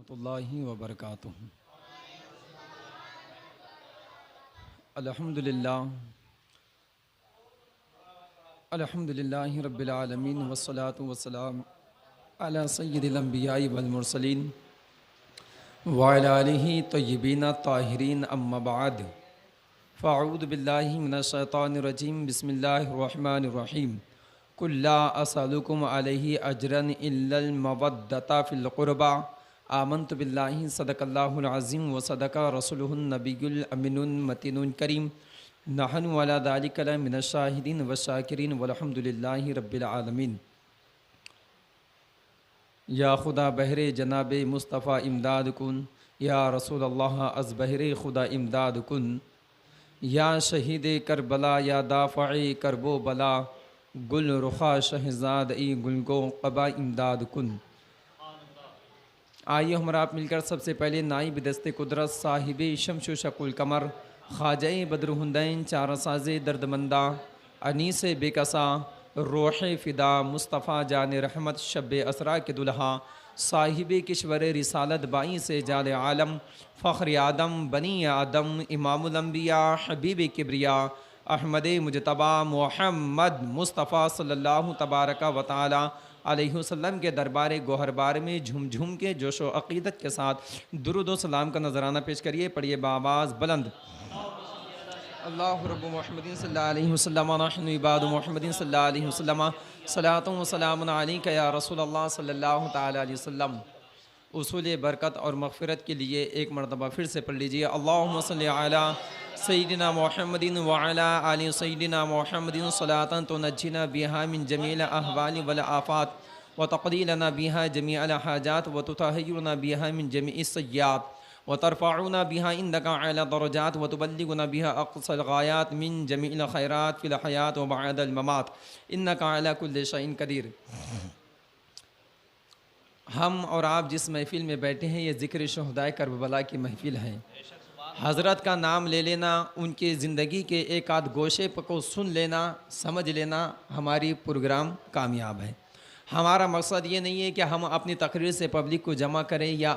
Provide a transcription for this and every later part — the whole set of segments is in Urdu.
ورحمۃ اللہ وبرکاتہ۔ الحمدللہ رب العالمین والصلاة والسلام علی سید الانبیاء والمرسلین وعلی آلہ طیبین الطاہرین، اما بعد فاعوذ باللہ من الشیطان الرجیم، بسم اللہ الرحمن الرحیم۔ قل لا اسألکم علیہ اجرا الا المودۃ فی القربى، آمنت باللہ صدق اللہ العظیم وصدق رسولہ النبی الامین المتین الکریم، نحن علی ذلک لمن الشاہدین والشاکرین والحمد للہ رب العالمین۔ یا خدا بہر جناب مصطفیٰ امداد کن، یا رسول اللہ از بہر خدا امداد کن، یا شہید کربلا یا دافع کرب و بلا، گل رخا شہزاد ای گل کو قبا امداد کن۔ آئیے ہمارا آپ مل کر سب سے پہلے نائب دست قدرت صاحب شمس و شق القمر، خواجہ بدر ہندین چار ساز دردمندہ، انیس بے کسا روح فدا، مصطفیٰ جان رحمت شب اسرا کے دلہا، صاحب کشور رسالت بائی سے جال عالم، فخر آدم بنی آدم، امام الانبیاء حبیب کبریا، احمد مجتبی محمد مصطفیٰ صلی اللہ تبارک و تعالی علیہ وسلم کے دربار گوہر بار میں جھوم جھوم کے جوش و عقیدت کے ساتھ درود و سلام کا نذرانہ پیش کریے۔ پڑھیے بآواز بلند، اللہ رب محمد صلی اللہ علیہ وسلم، نحن عباد محمد صلی اللہ علیہ وسلم، صلاۃ و سلام علیک یا رسول اللہ صلی اللہ تعالی علیہ وسلم۔ اصول برکت اور مغفرت کے لیے ایک مرتبہ پھر سے پڑھ لیجئے، اللہم صلی علی سیدنا محمد وعلی آل سیدنا محمد صلاۃ تنجینا بہا من جمیع الاحوال والآفات وتقضی لنا بہا جمیع الحاجات وتطہرنا بہا من جمیع السیئات وترفعنا بها عندك اعلى درجات وتبلغنا بها اقصى الغایات من جميع الخيرات في الحیات وبعد الممات انك على كل شيء قدیر۔ ہم اور آپ جس محفل میں بیٹھے ہیں یہ ذکر شہدائے کربلا کی محفل ہے۔ حضرت کا نام لے لینا، ان کے زندگی کے ایک آدھ گوشے کو سن لینا، سمجھ لینا، ہماری پروگرام کامیاب ہے۔ ہمارا مقصد یہ نہیں ہے کہ ہم اپنی تقریر سے پبلک کو جمع کریں یا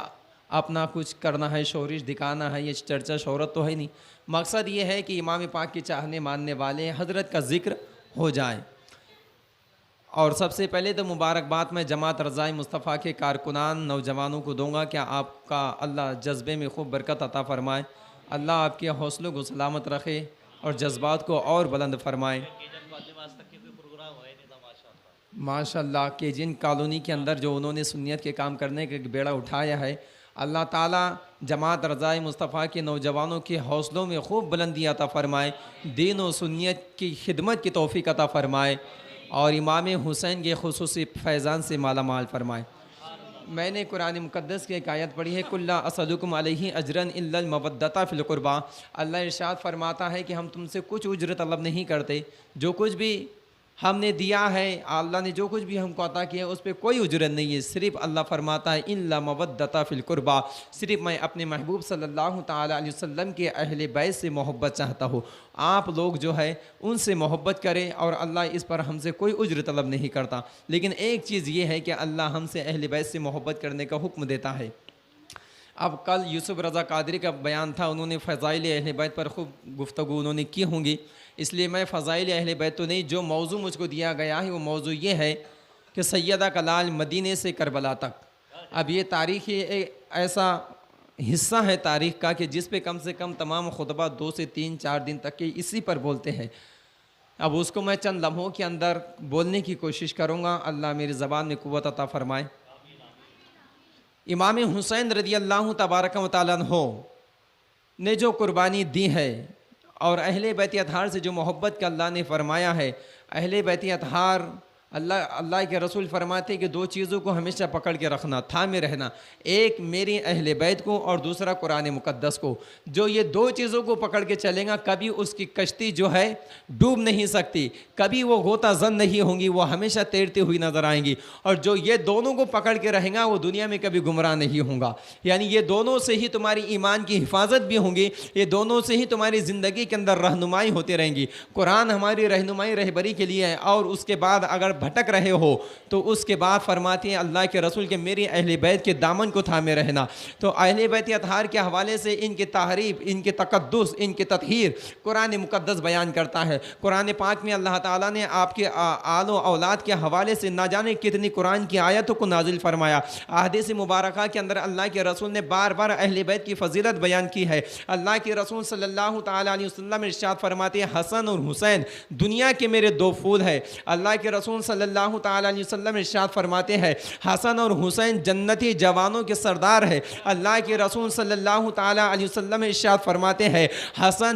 اپنا کچھ کرنا ہے، شورش دکھانا ہے، یہ چرچا شہرت تو ہے نہیں۔ مقصد یہ ہے کہ امام پاک کے چاہنے ماننے والے حضرت کا ذکر ہو جائے۔ اور سب سے پہلے تو مبارکباد میں جماعت رضائے مصطفیٰ کے کارکنان نوجوانوں کو دوں گا کہ آپ کا اللہ جذبے میں خوب برکت عطا فرمائے، اللہ آپ کے حوصلوں کو سلامت رکھے اور جذبات کو اور بلند فرمائے۔ ماشاء اللہ کہ جن کالونی کے اندر جو انہوں نے سنیت کے کام کرنے کا بیڑا اٹھایا ہے، اللہ تعالیٰ جماعت رضائے مصطفیٰ کے نوجوانوں کے حوصلوں میں خوب بلندی عطا فرمائے، دین و سنیت کی خدمت کی توفیق عطا فرمائے اور امام حسین کے خصوصی فیضان سے مالا مال فرمائے۔ میں نے قرآن مقدس کی ایک آیت پڑھی ہے، قل لا اسألکم علیہ اجرا الا المودۃ فی القربى۔ اللہ ارشاد فرماتا ہے کہ ہم تم سے کچھ اجرت طلب نہیں کرتے، جو کچھ بھی ہم نے دیا ہے، اللہ نے جو کچھ بھی ہم کو عطا کیا ہے اس پہ کوئی اجرت نہیں ہے، صرف اللہ فرماتا ہے الا مودۃ فی القربى، صرف میں اپنے محبوب صلی اللہ تعالی علیہ وسلم کے اہل بیت سے محبت چاہتا ہوں، آپ لوگ جو ہے ان سے محبت کریں اور اللہ اس پر ہم سے کوئی اجرت طلب نہیں کرتا۔ لیکن ایک چیز یہ ہے کہ اللہ ہم سے اہل بیت سے محبت کرنے کا حکم دیتا ہے۔ اب کل یوسف رضا قادری کا بیان تھا، انہوں نے فضائل اہل بیت پر خوب گفتگو انہوں نے کی ہوں گی، اس لیے میں فضائل اہل بیت تو نہیں، جو موضوع مجھ کو دیا گیا ہے وہ موضوع یہ ہے کہ سیدہ کا لال مدینے سے کربلا تک۔ اب یہ تاریخی ایک ایسا حصہ ہے تاریخ کا کہ جس پہ کم سے کم تمام خطبہ 2 سے 3 4 دن تک کے اسی پر بولتے ہیں۔ اب اس کو میں چند لمحوں کے اندر بولنے کی کوشش کروں گا، اللہ میری زبان میں قوت عطا فرمائے۔ امام حسین رضی اللہ تبارک و تعالیٰ عنہ نے جو قربانی دی ہے اور اہل بیت اطہار سے جو محبت کا اللہ نے فرمایا ہے، اہل بیت اطہار اللہ کے رسول فرماتے کہ 2 چیزوں کو ہمیشہ پکڑ کے رکھنا، تھامے رہنا، ایک میری اہل بیت کو اور دوسرا قرآن مقدس کو۔ جو یہ 2 چیزوں کو پکڑ کے چلیں گا کبھی اس کی کشتی جو ہے ڈوب نہیں سکتی، کبھی وہ غوطہ زن نہیں ہوں گی، وہ ہمیشہ تیرتی ہوئی نظر آئیں گی، اور جو یہ دونوں کو پکڑ کے رہیں گا وہ دنیا میں کبھی گمراہ نہیں ہوں گا۔ یعنی یہ دونوں سے ہی تمہاری ایمان کی حفاظت بھی ہوں گی، یہ دونوں سے ہی تمہاری زندگی کے اندر رہنمائی ہوتی رہیں گی۔ قرآن ہماری رہنمائی رہبری کے لیے ہے، اور اس کے بعد اگر بھٹک رہے ہو تو اس کے بعد فرماتے ہیں اللہ کے رسول کے میری اہل بیت کے دامن کو تھامے رہنا۔ تو اہل بیت اطہار کے حوالے سے ان کی تعریف، ان کے تقدس، ان کی تطہیر قرآن مقدس بیان کرتا ہے۔ قرآن پاک میں اللہ تعالیٰ نے آپ کے آل و اولاد کے حوالے سے نہ جانے کتنی قرآن کی آیتوں کو نازل فرمایا۔ احادیث مبارکہ کے اندر اللہ کے رسول نے بار بار اہل بیت کی فضیلت بیان کی ہے۔ اللہ کے رسول صلی اللہ تعالیٰ علیہ وسلم ارشاد فرماتے ہیں حسن اور حسین دنیا کے میرے دو پھول ہیں۔ اللہ کے رسول صلی اللہ تعالیٰ علیہ وسلم ارشاد فرماتے ہیں حسن اور حسین جنتی جوانوں کے سردار ہے۔ اللہ کے رسول صلی اللہ تعالیٰ علیہ وسلم ارشاد فرماتے ہیں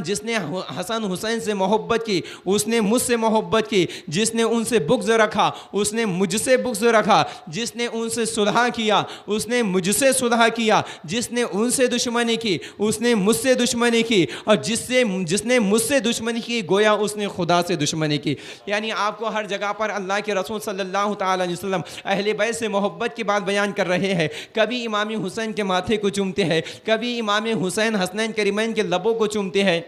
جس نے حسن حسین سے محبت کی اس نے مجھ سے محبت کی، جس نے ان سے بغض رکھا اس نے مجھ سے بغض رکھا، جس نے ان سے صلح کیا اس نے مجھ سے صلح کیا، جس نے ان سے دشمنی کی اس نے مجھ سے دشمنی کی، اور جس نے مجھ سے دشمنی کی گویا اس نے خدا سے دشمنی کی۔ یعنی آپ کو ہر جگہ پر اللہ کے رسول صلی اللہ تعالیٰ علیہ وسلم اہل بیت سے محبت کی بات بیان کر رہے ہیں۔ کبھی امام حسین کے ماتھے کو چومتے ہیں، کبھی امام حسین حسنین کریمین کے لبوں کو چومتے ہیں،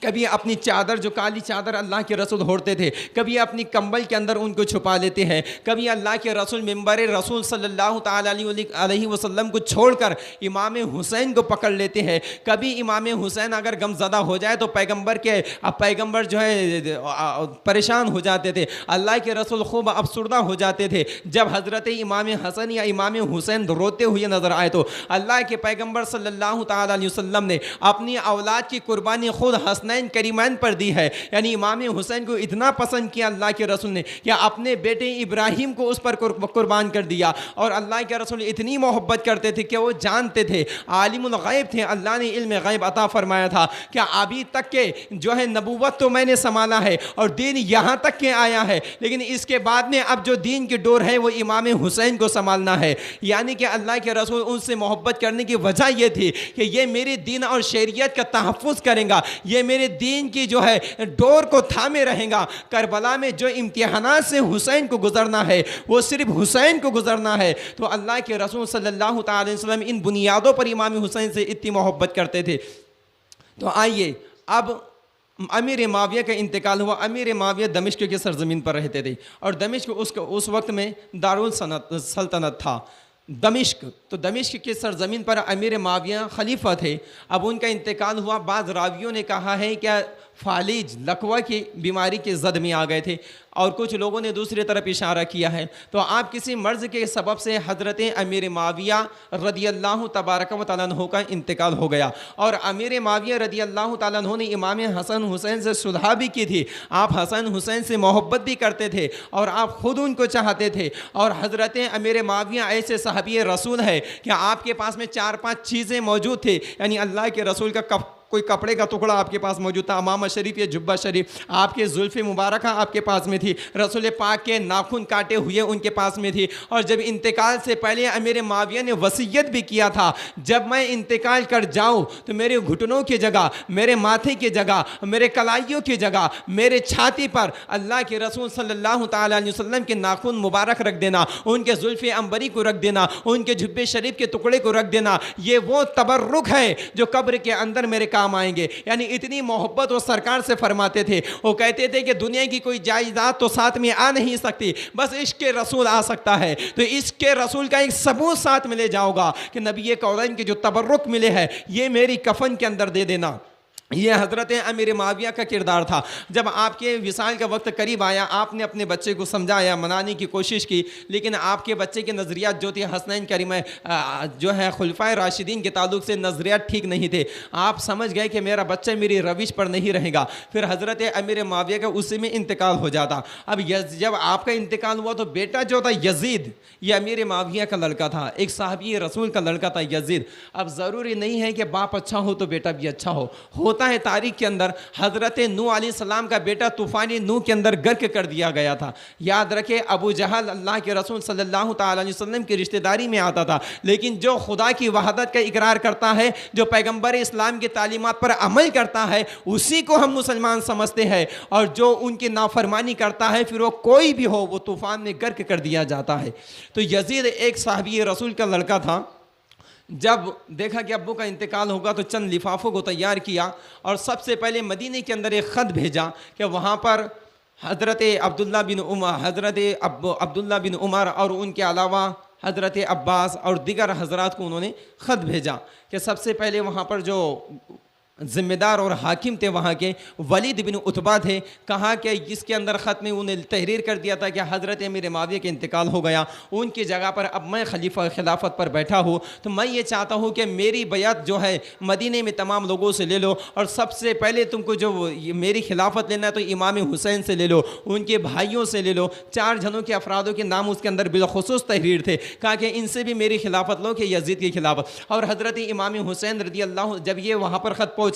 کبھی اپنی چادر جو کالی چادر اللہ کے رسول اوڑھتے تھے کبھی اپنی کمبل کے اندر ان کو چھپا لیتے ہیں، کبھی اللہ کے رسول ممبر رسول صلی اللہ تعالیٰ علیہ وسلم کو چھوڑ کر امام حسین کو پکڑ لیتے ہیں، کبھی امام حسین اگر غم زدہ ہو جائے تو پیغمبر جو ہے پریشان ہو جاتے تھے، اللہ کے رسول خوب افسردہ ہو جاتے تھے۔ جب حضرت امام حسن یا امام حسین روتے ہوئے نظر آئے تو اللہ کے پیغمبر صلی اللہ تعالیٰ علیہ وسلم نے اپنی اولاد کی قربانی خود حسنین کریمین پر دی ہے۔ یعنی امام حسین کو اتنا پسند کیا اللہ کے رسول نے کہ اپنے بیٹے ابراہیم کو اس پر قربان کر دیا، اور اللہ کے رسول اتنی محبت کرتے تھے کہ وہ جانتے تھے، عالم الغیب تھے، اللہ نے علم غیب عطا فرمایا تھا کہ ابھی تک کے جو ہے نبوت تو میں نے سنبھالا ہے اور دین یہاں تک کے آیا ہے، لیکن اس کے بعد میں اب جو دین کی ڈور ہے وہ امام حسین کو سنبھالنا ہے۔ یعنی کہ اللہ کے رسول ان سے محبت کرنے کی وجہ یہ تھی کہ یہ میرے دین اور شریعت کا تحفظ کریں گا، یہ میرے دین کی جو ہے ڈور کو تھامے رہیں گا۔ کربلا میں جو امتحانات سے حسین کو گزرنا ہے وہ صرف حسین کو گزرنا ہے۔ تو اللہ کے رسول صلی اللہ تعالی علیہ وسلم ان بنیادوں پر امام حسین سے اتنی محبت کرتے تھے۔ تو آئیے اب امیر معاویہ کا انتقال ہوا۔ امیر معاویہ دمشق کی سرزمین پر رہتے تھے، اور دمشق اس وقت میں دارالسلطنت تھا دمشق۔ تو دمشق کی سرزمین پر امیر معاویہ خلیفہ تھے۔ اب ان کا انتقال ہوا۔ بعض راویوں نے کہا ہے کہ فالج لکوہ کی بیماری کے زد میں آ گئے تھے، اور کچھ لوگوں نے دوسری طرف اشارہ کیا ہے۔ تو آپ کسی مرض کے سبب سے حضرت امیر معاویہ رضی اللہ تبارک و تعالیٰ عنہ کا انتقال ہو گیا، اور امیر معاویہ رضی اللہ تعالیٰ عنہ نے امام حسن حسین سے صلح بھی کی تھی۔ آپ حسن حسین سے محبت بھی کرتے تھے اور آپ خود ان کو چاہتے تھے، اور حضرت امیر معاویہ ایسے صحابی رسول ہے کہ آپ کے پاس میں 4-5 چیزیں موجود تھے۔ یعنی اللہ کے رسول کا کوئی کپڑے کا ٹکڑا آپ کے پاس موجود تھا، امامہ شریف یا جبہ شریف، آپ کے زلف مبارکہ آپ کے پاس میں تھی، رسول پاک کے ناخن کاٹے ہوئے ان کے پاس میں تھی۔ اور جب انتقال سے پہلے امیر معاویہ نے وصیت بھی کیا تھا، جب میں انتقال کر جاؤں تو میرے گھٹنوں کی جگہ، میرے ماتھے کی جگہ، میرے کلائیوں کی جگہ، میرے چھاتی پر اللہ کے رسول صلی اللہ تعالیٰ علیہ وسلم کے ناخن مبارک رکھ دینا، ان کے زلف عنبری کو رکھ دینا، ان کے جبے شریف کے ٹکڑے کو رکھ دینا، یہ وہ تبرک ہے جو قبر کے اندر میرے کام آئیں گے۔ یعنی اتنی محبت وہ سرکار سے فرماتے تھے۔ وہ کہتے تھے کہ دنیا کی کوئی جائیداد تو ساتھ میں آ نہیں سکتی، بس عشق رسول آ سکتا ہے۔ تو عشق رسول کا ایک ثبوت ساتھ ملے جاؤ گا کہ نبی کونین کے جو تبرک ملے ہے یہ میری کفن کے اندر دے دینا۔ یہ حضرت امیر معاویہ کا کردار تھا۔ جب آپ کے وصال کا وقت قریب آیا، آپ نے اپنے بچے کو سمجھایا، منانے کی کوشش کی، لیکن آپ کے بچے کے نظریات جو تھے حسنین کریمہ جو ہے خلفائے راشدین کے تعلق سے نظریات ٹھیک نہیں تھے۔ آپ سمجھ گئے کہ میرا بچہ میری روش پر نہیں رہے گا۔ پھر حضرت امیر معاویہ کا اسی میں انتقال ہو جاتا۔ اب جب آپ کا انتقال ہوا تو بیٹا جو تھا یزید، یہ امیر معاویہ کا لڑکا تھا، ایک صحابی رسول کا لڑکا تھا یزید۔ اب ضروری نہیں ہے کہ باپ اچھا ہو تو بیٹا بھی اچھا ہو ہے تاریخ کے اندر حضرت نوح علیہ السلام کا بیٹا طوفان نوح کے اندر غرق کر دیا گیا تھا۔ یاد رکھے ابو جہل اللہ کے رسول صلی اللہ تعالی علیہ وسلم کی رشتہ داری میں آتا تھا، لیکن جو خدا کی وحدت کا اقرار کرتا ہے، جو پیغمبر اسلام کی تعلیمات پر عمل کرتا ہے، اسی کو ہم مسلمان سمجھتے ہیں، اور جو ان کی نافرمانی کرتا ہے پھر وہ کوئی بھی ہو وہ طوفان میں غرق کر دیا جاتا ہے۔ تو یزید ایک صحابی رسول کا لڑکا تھا۔ جب دیکھا کہ ابو کا انتقال ہوگا تو چند لفافوں کو تیار کیا، اور سب سے پہلے مدینے کے اندر ایک خط بھیجا کہ وہاں پر حضرت عبداللہ بن عمر اور ان کے علاوہ حضرت عباس اور دیگر حضرات کو انہوں نے خط بھیجا کہ سب سے پہلے وہاں پر جو ذمہ دار اور حاکم تھے وہاں کے ولید بن عتبہ تھے، کہا کہ جس کے اندر خط میں انہیں تحریر کر دیا تھا کہ حضرت امیر معاویہ کے انتقال ہو گیا، ان کی جگہ پر اب میں خلیفہ خلافت پر بیٹھا ہوں، تو میں یہ چاہتا ہوں کہ میری بیعت جو ہے مدینے میں تمام لوگوں سے لے لو، اور سب سے پہلے تم کو جو میری خلافت لینا ہے تو امام حسین سے لے لو، ان کے بھائیوں سے لے لو۔ 4 جنوں کے افرادوں کے نام اس کے اندر بالخصوص تحریر تھے، کہا کہ ان سے بھی میری خلافت لو کہ یزید کی خلافت۔ اور حضرت امام حسین رضی اللہ جب یہ وہاں پر خط پہنچے،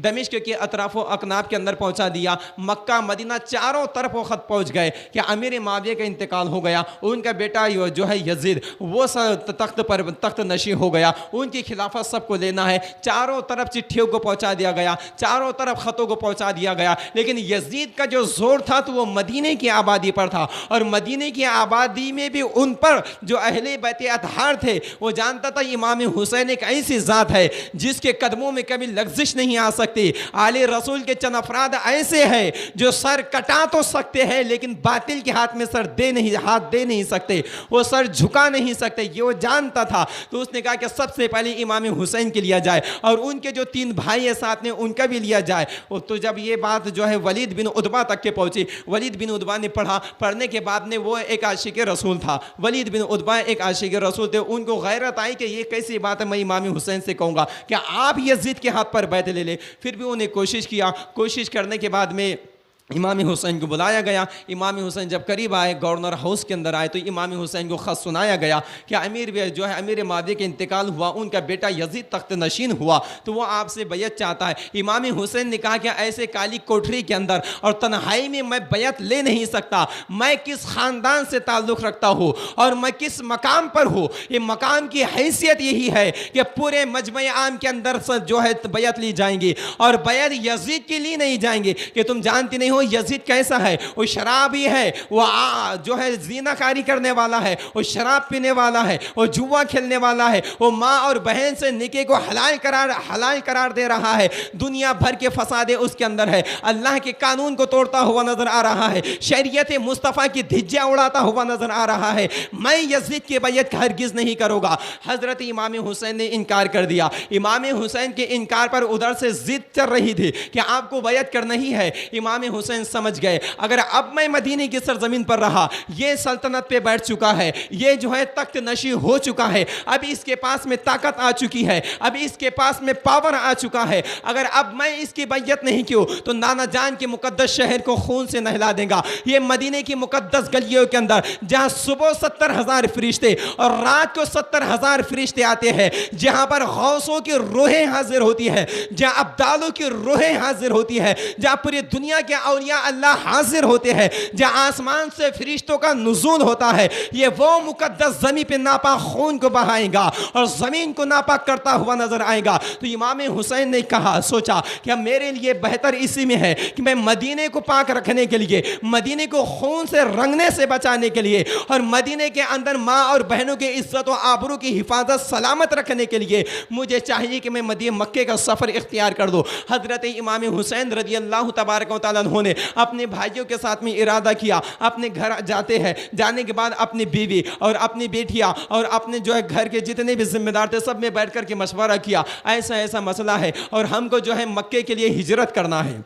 دمشق کے اطراف و اکناف کے اندر پہنچا دیا، مکہ مدینہ چاروں طرف وہ خط پہنچ گئے کہ امیر معاویہ کا انتقال ہو گیا، ان کا بیٹا جو ہے یزید وہ تخت نشین ہو گیا، ان کی خلافت سب کو لینا ہے۔ چاروں طرف چٹھیوں کو پہنچا دیا گیا، چاروں طرف خطوں کو پہنچا دیا گیا، لیکن یزید کا جو زور تھا تو وہ مدینے کی آبادی پر تھا، اور مدینے کی آبادی میں بھی ان پر جو اہل بیت اطہار تھے وہ جانتا تھا امام حسین ایک ایسی ذات ہے جس کے قدموں میں کبھی لغزش نہیں آ سکتی۔ آل رسول کے چند افراد ایسے ہیں جو سر کٹا تو سکتے ہیں لیکن باطل کے ہاتھ میں ہاتھ دے نہیں سکتے، وہ سر جھکا نہیں سکتے، یہ وہ جانتا تھا۔ تو اس نے کہا کہ سب سے پہلے امام حسین کے لیا جائے، اور ان کے جو 3 بھائی ہیں ساتھ میں ان کا بھی لیا جائے۔ تو جب یہ بات جو ہے ولید بن عتبہ تک کے پہنچی، ولید بن عتبہ نے پڑھنے کے بعد نے وہ ایک عاشق رسول تھا، ولید بن عتبہ ایک عاشق رسول تھے، ان کو غیرت آئی کہ یہ کیسی بات ہے، میں امام حسین سے کہوں گا کہ آپ یزید کے ہاتھ پر بیعت لے لے۔ پھر بھی انہیں کوشش کرنے کے بعد میں امام حسین کو بلایا گیا۔ امام حسین جب قریب آئے، گورنر ہاؤس کے اندر آئے، تو امام حسین کو خط سنایا گیا کہ امیر معاویہ کے انتقال ہوا، ان کا بیٹا یزید تخت نشین ہوا، تو وہ آپ سے بیعت چاہتا ہے۔ امام حسین نے کہا کہ ایسے کالی کوٹری کے اندر اور تنہائی میں بیعت لے نہیں سکتا، میں کس خاندان سے تعلق رکھتا ہوں اور میں کس مقام پر ہوں، یہ مقام کی حیثیت یہی ہے کہ پورے مجمع عام کے اندر جو ہے بیعت لی جائیں گی، اور بیعت یزید کے لیے نہیں جائیں گے کہ تم جانتی نہیں یزید کیسا ہے، وہ شرابی ہے، وہ جو ہے زنا کاری کرنے والا ہے، وہ شراب پینے والا ہے، وہ جوا کھیلنے والا ہے، وہ ماں اور بہن سے نکاح کو حلال قرار دے رہا ہے، دنیا بھر کے فساد اس کے اندر ہے، اللہ کے قانون کو توڑتا ہوا نظر آ رہا ہے، شریعت مصطفیٰ کی دھجیاں اڑاتا ہوا نظر آ رہا ہے، میں یزید کی بیعت ہرگز نہیں کروں گا۔ حضرت امام حسین نے انکار کر دیا۔ امام حسین کے انکار پر ادھر سے ضد چل رہی تھی کہ آپ کو بیعت کرنا ہی ہے۔ امام حسین سمجھ گئے اگر اب میں مدینے کی سرزمین پر رہا، یہ سلطنت پہ بیٹھ چکا ہے، یہ جو ہے تخت نشین ہو چکا ہے، اب اس کے پاس میں طاقت آ چکی ہے، اب اس کے پاس میں پاور آ چکا ہے، اگر اب میں اس کی بیعت نہیں کیوں تو نانا جان کے مقدس شہر کو خون سے نہلا دے گا۔ یہ مدینے کی مقدس گلیوں کے اندر جہاں صبح 70,000 فرشتے اور رات کو 70,000 فرشتے آتے ہیں، جہاں پر غوثوں کی روحیں حاضر ہوتی ہے، جہاں ابدالوں کی روحیں حاضر ہوتی ہے، جہاں پوری دنیا کے اولیاء اللہ حاضر ہوتے ہیں، جہاں آسمان سے فرشتوں کا نزول ہوتا ہے، یہ وہ مقدس زمین پہ ناپاک خون کو بہائے گا اور زمین کو ناپاک کرتا ہوا نظر آئے گا۔ تو امام حسین نے سوچا کہ میرے لیے بہتر اسی میں ہے کہ میں مدینے کو پاک رکھنے کے لیے، مدینے کو خون سے رنگنے سے بچانے کے لیے، اور مدینے کے اندر ماں اور بہنوں کی عزت و آبرو کی حفاظت سلامت رکھنے کے لیے مجھے چاہیے کہ میں مکے کا سفر اختیار کر دوں۔ حضرت امام حسین رضی اللہ تبارک و تعالیٰ عنہ نے اپنے بھائیوں کے ساتھ میں ارادہ کیا، اپنے گھر جاتے ہیں، جانے کے بعد اپنی بیوی اور اپنی بیٹیاں اور اپنے جو ہے گھر کے جتنے بھی ذمہ دار تھے سب میں بیٹھ کر کے مشورہ کیا، ایسا مسئلہ ہے اور ہم کو جو ہے مکے کے لیے ہجرت کرنا ہے۔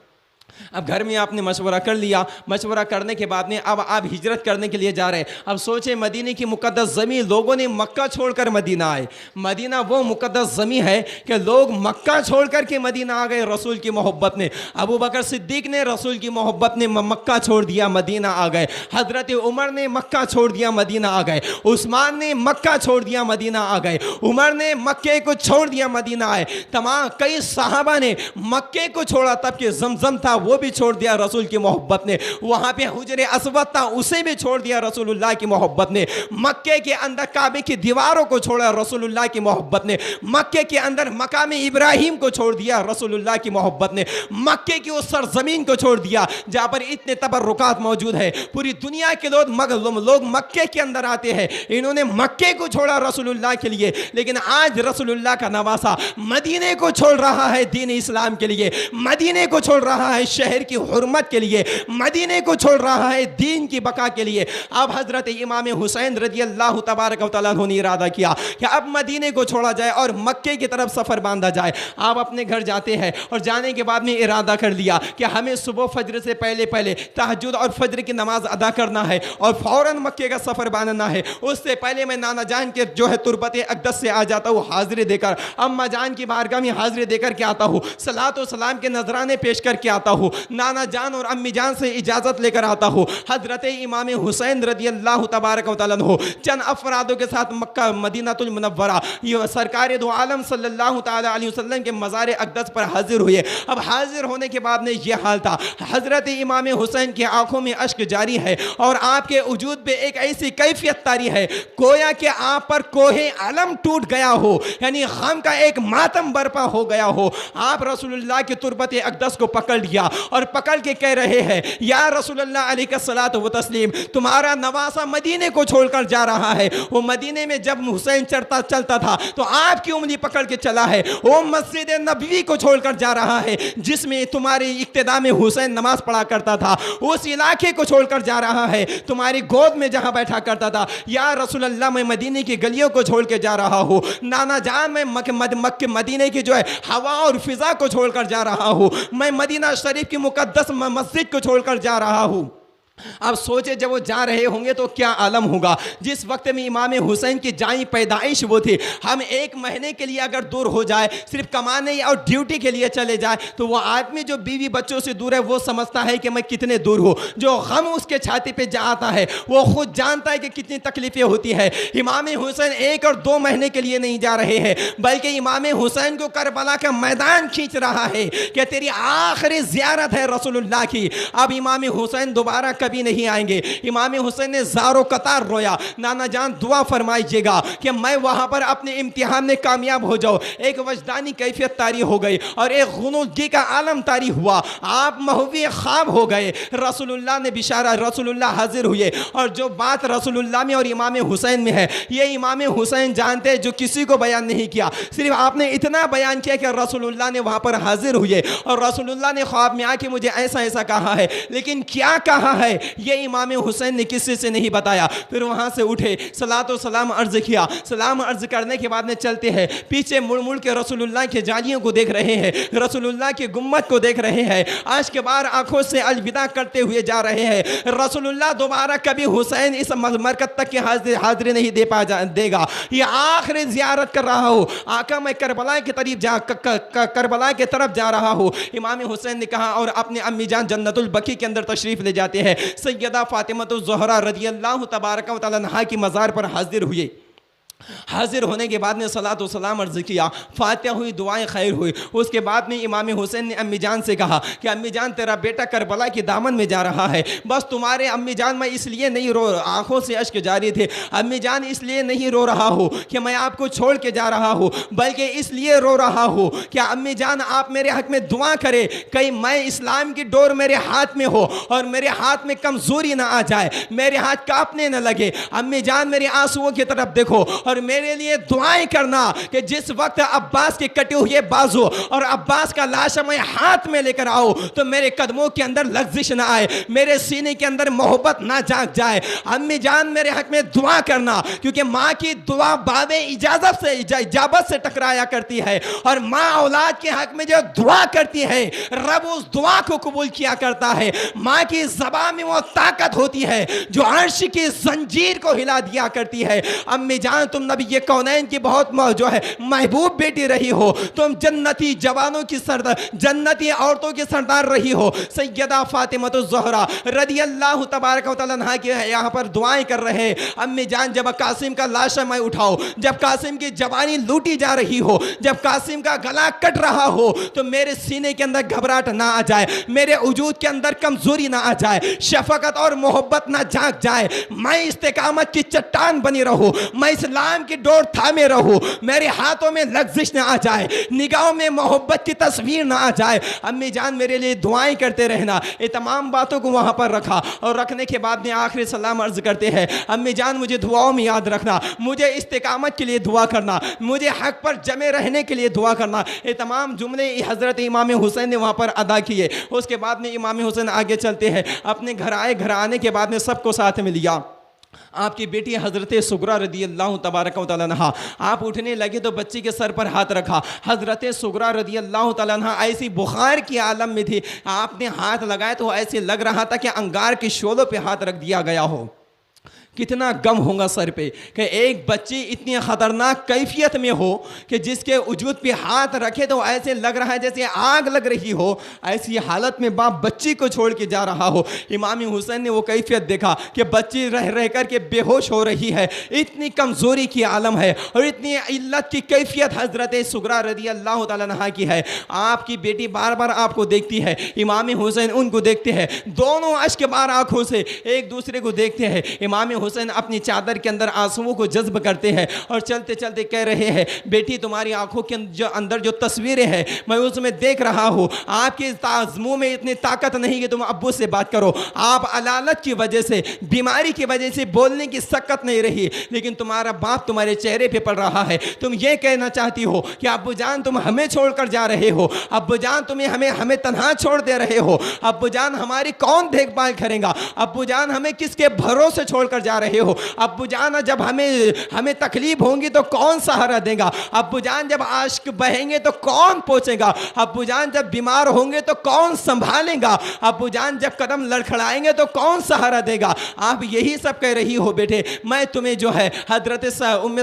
اب گھر میں آپ نے مشورہ کر لیا، مشورہ کرنے کے بعد میں اب آپ ہجرت کرنے کے لیے جا رہے ہیں۔ اب سوچیں مدینے کی مقدس زمین، لوگوں نے مکہ چھوڑ کر مدینہ آئے، مدینہ وہ مقدس زمین ہے کہ لوگ مکہ چھوڑ کر کے مدینہ آ گئے رسول کی محبت نے۔ ابو بکر صدیق نے رسول کی محبت نے مکہ چھوڑ دیا، مدینہ آ گئے۔ حضرت عمر نے مکہ چھوڑ دیا، مدینہ آ گئے۔ عثمان نے مکہ چھوڑ دیا، مدینہ آ گئے۔ عمر نے مکے کو چھوڑ دیا، مدینہ آئے۔ تمام کئی صحابہ نے مکے کو چھوڑا، تب کہ زمزم تھا وہ بھی چھوڑ دیا رسول کی محبت نے، وہاں پہ حجر اسود تھا اسے بھی چھوڑ دیا رسول اللہ کی محبت نے، مکے کے اندر کعبے کی دیواروں کو چھوڑا رسول اللہ کی محبت نے، مکے کے اندر مقام ابراہیم کو چھوڑ دیا رسول اللہ کی محبت نے، مکے کی اس سرزمین کو چھوڑ دیا جہاں پر اتنے تبرکات موجود ہیں، پوری دنیا کے لوگ مکے کے اندر آتے ہیں، انہوں نے مکے کو چھوڑا رسول اللہ کے لیے۔ لیکن آج رسول اللہ کا نواسا مدینے کو چھوڑ رہا ہے دین اسلام کے لیے، مدینے کو چھوڑ رہا ہے شہر کی حرمت کے لیے مدینے کو چھوڑ رہا ہے دین کی بقا کے لیے. اب حضرت امام حسین رضی اللہ تبارک و تعالیٰ نے ارادہ کیا کہ اب مدینے کو چھوڑا جائے اور مکے کی طرف سفر باندھا جائے. آپ اپنے گھر جاتے ہیں اور جانے کے بعد میں ارادہ کر لیا کہ ہمیں صبح فجر سے پہلے تہجد اور فجر کی نماز ادا کرنا ہے اور فوراً مکے کا سفر باندھنا ہے. اس سے پہلے میں نانا جان کے جو ہے تربت اقدس سے آ جاتا ہوں حاضری دے کر, اماں جان کی بارگاہ میں حاضری دے کر کے آتا ہوں, صلاۃ و سلام کے نذرانے پیش کر کے آتا ہوں, نانا جان اور امی جان سے اجازت لے کر آتا ہوں. حضرت امام حسین رضی اللہ تبارک و تعالیٰ عنہ چند افرادوں کے ساتھ مکہ مدینہ المنورہ یہ سرکار دو عالم صلی اللہ تعالی علیہ وسلم کے مزار اقدس پر حاضر ہوئے. اب حاضر ہونے کے بعد میں یہ حال تھا, حضرت امام حسین کی آنکھوں میں اشک جاری ہے اور آپ کے وجود پہ ایک ایسی کیفیت طاری ہے گویا کہ آپ پر کوہ علم ٹوٹ گیا ہو, یعنی غم کا ایک ماتم برپا ہو گیا ہو. آپ رسول اللہ کی تربت اقدس کو پکڑ لیا اور پکڑ کے کہہ رہے ہیں یا رسول اللہ علیہ الصلوۃ والتسلیم, تمہارا نواسہ مدینے کو چھوڑ کر جا رہا ہے. وہ مدینے میں جب حسین چلتا تھا تو آپ کی انگلی پکڑ کے چلا ہے. وہ مسجد نبوی کو چھوڑ کر جا رہا ہے جس میں تمہاری اقتداء میں حسین نماز پڑھا کرتا تھا. اس علاقے کو چھوڑ کر جا رہا ہے تمہاری گود میں جہاں بیٹھا کرتا تھا. یا رسول اللہ میں مدینے کی گلیوں کو چھوڑ کے جا رہا ہوں, نانا جان میں مکہ مدینے کی جو ہے ہوا اور فضا کو چھوڑ کر جا رہا ہوں, میں مدینہ شریف کی مقدس مسجد کو چھوڑ کر جا رہا ہوں. اب سوچے جب وہ جا رہے ہوں گے تو کیا عالم ہوگا. جس وقت میں امام حسین کی جائیں پیدائش وہ تھی, ہم ایک مہینے کے لیے اگر دور ہو جائے صرف کمانے اور ڈیوٹی کے لیے چلے جائے تو وہ آدمی جو بیوی بچوں سے دور ہے وہ سمجھتا ہے کہ میں کتنے دور ہوں. جو غم اس کے چھاتی پہ جاتا ہے وہ خود جانتا ہے کہ کتنی تکلیفیں ہوتی ہے. امام حسین 1 اور 2 مہینے کے لیے نہیں جا رہے ہیں بلکہ امام حسین کو کربلا کا میدان کھینچ رہا ہے کہ تیری آخری زیارت ہے رسول اللہ کی. اب امام حسین دوبارہ کبھی نہیں آئیں گے. امام حسین نے زارو قطار رویا, نانا جان دعا فرمائیے گا کہ میں وہاں پر اپنے امتحان میں کامیاب ہو جاؤں. ایک وجدانی کیفیت طاری ہو گئی اور ایک غنودگی کا عالم طاری ہوا. آپ محوی خواب ہو گئے. رسول اللہ نے بشارہ, رسول اللہ حاضر ہوئے اور جو بات رسول اللہ میں اور امام حسین میں ہے یہ امام حسین جانتے جو کسی کو بیان نہیں کیا. صرف آپ نے اتنا بیان کیا کہ رسول اللہ نے وہاں پر حاضر ہوئے اور رسول اللہ نے خواب میں آ کے مجھے ایسا ایسا کہا ہے, لیکن کیا کہا ہے یہ امام حسین نے کسی سے نہیں بتایا. پھر وہاں سے اٹھے, صلاۃ و سلام عرض کیا. سلام عرض کرنے کے بعد میں چلتے ہیں, پیچھے مڑ مڑ کے رسول اللہ کے جالیوں کو دیکھ رہے ہیں, رسول اللہ کے گنبد کو دیکھ رہے ہیں. آج کے بعد آنکھوں سے الوداع کرتے ہوئے جا رہے ہیں. رسول اللہ دوبارہ کبھی حسین اس مرکز تک کی حاضری نہیں دے گا. یہ آخری زیارت کر رہا ہوں. آقا میں کربلا کی طرف جا رہا ہوں. امام حسین نے کہا اور اپنے امی جان جنت البقیع کے اندر تشریف لے جاتے ہیں. سیدہ فاطمہ الزہرا رضی اللہ تبارک و تعالی عنہا کی مزار پر حاضر ہوئے. حاضر ہونے کے بعد نے صلاۃ و سلام عرض کیا, فاتحہ ہوئی, دعائیں خیر ہوئی. اس کے بعد میں امام حسین نے امی جان سے کہا کہ امی جان تیرا بیٹا کربلا کی دامن میں جا رہا ہے, بس تمہارے امی جان میں اس لیے نہیں رو, آنکھوں سے اشک جاری تھے, امی جان اس لیے نہیں رو رہا ہوں کہ میں آپ کو چھوڑ کے جا رہا ہوں بلکہ اس لیے رو رہا ہوں کہ امی جان آپ میرے حق میں دعا کرے کہیں میں اسلام کی ڈور میرے ہاتھ میں ہو اور میرے ہاتھ میں کمزوری نہ آ جائے, میرے ہاتھ کانپنے نہ لگے. امی جان میرے آنسوؤں کی طرف دیکھو اور میرے لیے دعائیں کرنا کہ جس وقت عباس کے کٹے ہوئے بازو اور عباس کا لاشا میں ہاتھ میں لے کر آؤ تو میرے قدموں کے اندر لغزش نہ آئے, میرے سینے کے اندر محبت نہ جاگ جائے. امی جان میرے حق میں دعا کرنا کیونکہ ماں کی دعا باب اجابت سے ٹکرایا کرتی ہے اور ماں اولاد کے حق میں جو دعا کرتی ہے رب اس دعا کو قبول کیا کرتا ہے. ماں کی زبان میں وہ طاقت ہوتی ہے جو عرش کی زنجیر کو ہلا دیا کرتی ہے. امی جان تم نبی یہ کونین کی بہت جو ہے محبوب بیٹی رہی ہو, تم جنتی جوانوں کی سردار, جنتی عورتوں کی سردار رہی ہو. سیدہ فاطمہ الزہرا رضی اللہ تبارک و تعالی عنہا کے یہاں پر دعائیں کر رہے. امی جان جب قاسم کا لاشا میں اٹھاؤ, جب قاسم کی جوانی لوٹی جا رہی ہو, جب قاسم کا گلا کٹ رہا ہو تو میرے سینے کے اندر گھبراہٹ نہ آ جائے, میرے وجود کے اندر کمزوری نہ آ جائے, شفقت اور محبت نہ جاگ جائے, میں استقامت کی چٹان بنی رہوں, میں اس کام کی ڈور تھامے رہو، میرے ہاتھوں میں لغزش نہ آ جائے، نگاہوں میں محبت کی تصویر نہ آ جائے۔ امی جان میرے لیے دعائیں کرتے رہنا۔ یہ تمام باتوں کو وہاں پر رکھا، اور رکھنے کے بعد میں آخری سلام عرض کرتے ہیں، امی جان مجھے دعاؤں میں یاد رکھنا، مجھے استقامت کے لیے دعا کرنا، مجھے حق پر جمے رہنے کے لیے دعا کرنا۔ یہ تمام جملے حضرت امام حسین نے وہاں پر ادا کیے۔ اس کے بعد میں امام حسین آگے چلتے ہیں، اپنے گھر آئے، گھر آنے کے بعد میں سب کو ساتھ میں لیا۔ آپ کی بیٹی حضرت سغرا رضی اللہ تبارک و تعالیٰ عنہا، آپ اٹھنے لگے تو بچی کے سر پر ہاتھ رکھا۔ حضرت سغرا رضی اللہ تعالیٰ عنہا ایسی بخار کی عالم میں تھی، آپ نے ہاتھ لگائے تو ایسے لگ رہا تھا کہ انگار کے شعلوں پہ ہاتھ رکھ دیا گیا ہو۔ کتنا غم ہوگا سر پہ کہ ایک بچی اتنی خطرناک کیفیت میں ہو کہ جس کے وجود پہ ہاتھ رکھے تو ایسے لگ رہا ہے جیسے آگ لگ رہی ہو۔ ایسی حالت میں باپ بچی کو چھوڑ کے جا رہا ہو۔ امام حسین نے وہ کیفیت دیکھا کہ بچی رہ رہ کر کے بے ہوش ہو رہی ہے، اتنی کمزوری کی عالم ہے اور اتنی علت کی کیفیت حضرت سغرا رضی اللہ تعالیٰ عنہا کی ہے۔ آپ کی بیٹی بار بار آپ کو دیکھتی ہے، امام حسین ان کو دیکھتے ہیں، دونوں اشک بار آنکھوں سے ایک دوسرے کو دیکھتے ہیں۔ امام حسین اپنی چادر کے اندر آنسوؤں کو جذب کرتے ہیں اور چلتے چلتے کہہ رہے ہیں، بیٹی تمہاری آنکھوں کے اندر جو تصویریں ہیں میں اس میں دیکھ رہا ہوں، آپ کے منہ میں اتنی طاقت نہیں کہ تم ابو سے بات کرو، آپ علالت کی وجہ سے، بیماری کی وجہ سے بولنے کی سکت نہیں رہی، لیکن تمہارا باپ تمہارے چہرے پہ پڑ رہا ہے، تم یہ کہنا چاہتی ہو کہ ابو جان تم ہمیں چھوڑ کر جا رہے ہو، ابو جان تمہیں ہمیں تنہا چھوڑ دے رہے ہو، ابو جان ہماری کون دیکھ بھال کرے گا، ابو جان ہمیں کس کے بھروسے چھوڑ کر جا رہے ہو، ابو جان جب ہمیں تکلیف ہوں گی تو کون سہارا دے گا، ابو جان جب عاشق بہیں گے تو کون پہنچے گا، ابو جان جب بیمار ہوں گے تو کون سنبھالے گا، ابو جان جب قدم لڑکھڑائیں گے تو کون سہارا دے گا۔ آپ یہی سب کہہ رہی ہو بیٹے، میں تمہیں جو ہے حضرت ام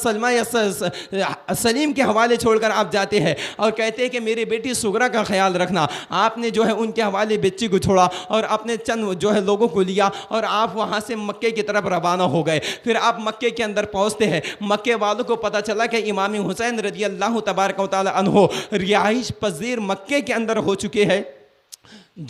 سلمہ یا سلیم کے حوالے چھوڑ کر آپ جاتے ہیں اور کہتے ہیں کہ میری بیٹی سغرا کا خیال رکھنا۔ آپ نے جو ہے ان کے حوالے بچی کو چھوڑا اور اپنے چند جو ہے لوگوں کو لیا اور آپ وہاں سے مکے کی طرف روانہ ہو گئے۔ پھر آپ مکے کے اندر پہنچتے ہیں، مکے والوں کو پتہ چلا کہ امام حسین رضی اللہ تبارک و تعالی عنہ رہائش پذیر مکے کے اندر ہو چکے ہیں۔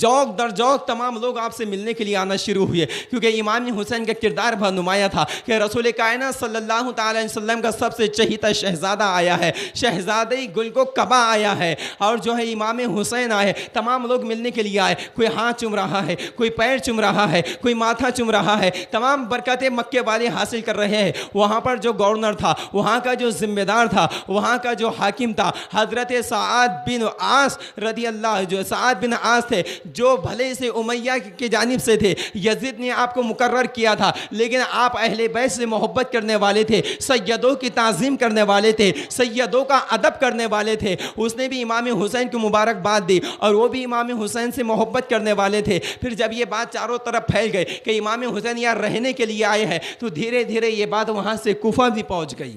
جوک در جوک تمام لوگ آپ سے ملنے کے لیے آنا شروع ہوئے، کیونکہ امام حسین کا کردار بہت نمایاں تھا کہ رسول کائنات صلی اللہ تعالی علیہ وسلم کا سب سے چہیتا شہزادہ آیا ہے، شہزادہ گل کو کعبہ آیا ہے، اور جو ہے امام حسین آئے، تمام لوگ ملنے کے لیے آئے، کوئی ہاتھ چوم رہا ہے، کوئی پیر چوم رہا ہے، کوئی ماتھا چوم رہا ہے، تمام برکتیں مکے والے حاصل کر رہے ہیں۔ وہاں پر جو گورنر تھا، وہاں کا جو ذمہ دار تھا، وہاں کا جو حاکم تھا، حضرت سعد بن عاص رضی اللہ، جو سعد بن عاص تھے، جو بھلے سے امیہ کی جانب سے تھے، یزید نے آپ کو مقرر کیا تھا، لیکن آپ اہل بیت سے محبت کرنے والے تھے، سیدوں کی تعظیم کرنے والے تھے، سیدوں کا ادب کرنے والے تھے، اس نے بھی امام حسین کو مبارکباد دی اور وہ بھی امام حسین سے محبت کرنے والے تھے۔ پھر جب یہ بات چاروں طرف پھیل گئی کہ امام حسین یہاں رہنے کے لیے آئے ہیں، تو دھیرے دھیرے یہ بات وہاں سے کوفہ بھی پہنچ گئی۔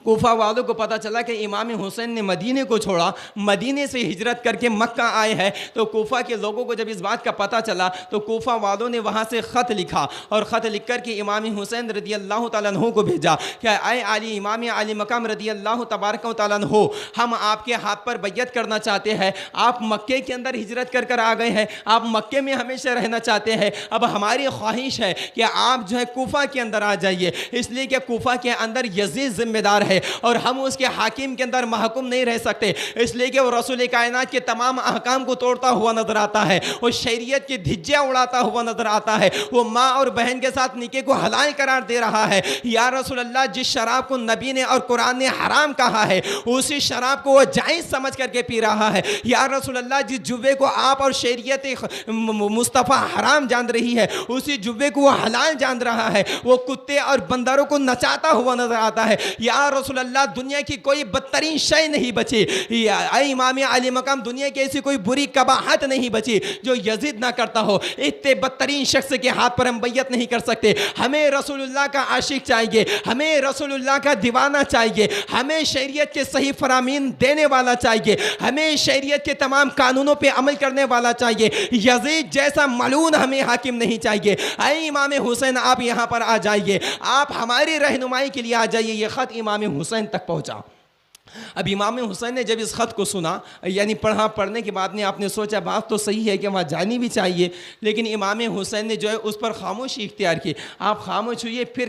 کوفہ والوں کو پتہ چلا کہ امام حسین نے مدینے کو چھوڑا، مدینے سے ہجرت کر کے مکہ آئے ہیں، تو کوفہ کے لوگوں کو جب اس بات کا پتہ چلا تو کوفہ والوں نے وہاں سے خط لکھا اور خط لکھ کر کے امام حسین رضی اللہ تعالیٰ عنہ کو بھیجا کہ اے علی امام علی مقام رضی اللہ تبارک و تعالیٰ عنہ، ہم آپ کے ہاتھ پر بیعت کرنا چاہتے ہیں، آپ مکے کے اندر ہجرت کر آ گئے ہیں، آپ مکے میں ہمیشہ رہنا چاہتے ہیں، اب ہماری خواہش ہے کہ آپ جو ہے کوفہ کے اندر آ جائیے، اس لیے کہ کوفہ کے اندر یزید ذمہ دار ہے اور ہم اس کے حاکم کے اندر محکوم نہیں رہ سکتے، اس لیے کہ وہ رسول کائنات کے تمام احکام کو توڑتا ہوا نظر آتا ہے، وہ شریعت کی دھجیاں اڑاتا ہوا نظر آتا ہے، وہ ماں اور بہن کے ساتھ نکاح کو حلال قرار دے رہا ہے۔ یا رسول اللہ، جس شراب کو نبی نے اور قرآن نے حرام کہا ہے اسی شراب کو وہ جائز سمجھ کر کے پی رہا ہے۔ یا رسول اللہ، جس جوے کو آپ اور شریعت مصطفیٰ حرام جان رہی ہے اسی جوے کو وہ حلال جان رہا ہے، وہ کتے اور بندروں کو نچاتا ہوا نظر آتا ہے۔ یا رسول اللہ، دنیا کی کوئی بدترین شے نہیں بچی، اے امام علی مقام، دنیا کی ایسی کوئی بری قباحت نہیں بچی جو یزید نہ کرتا ہو، اتنے بدترین شخص کے ہاتھ پر ہم بیعت نہیں کر سکتے۔ ہمیں رسول اللہ کا عاشق چاہیے، ہمیں رسول اللہ کا دیوانہ چاہیے، ہمیں شریعت کے صحیح فرامین دینے والا چاہیے، ہمیں شریعت کے تمام قانونوں پہ عمل کرنے والا چاہیے، یزید جیسا ملعون ہمیں حاکم نہیں چاہیے۔ اے امام حسین، آپ یہاں پر آ جائیے، آپ ہماری رہنمائی کے لیے آ جائیے۔ یہ خط امام حسین تک پہنچا۔ اب امام حسین نے جب اس خط کو سنا، یعنی پڑھنے کے بعد نے آپ نے سوچا بات تو صحیح ہے کہ وہاں جانی بھی چاہیے، لیکن امام حسین نے جو ہے اس پر خاموشی اختیار کی۔ آپ خاموش ہوئے، پھر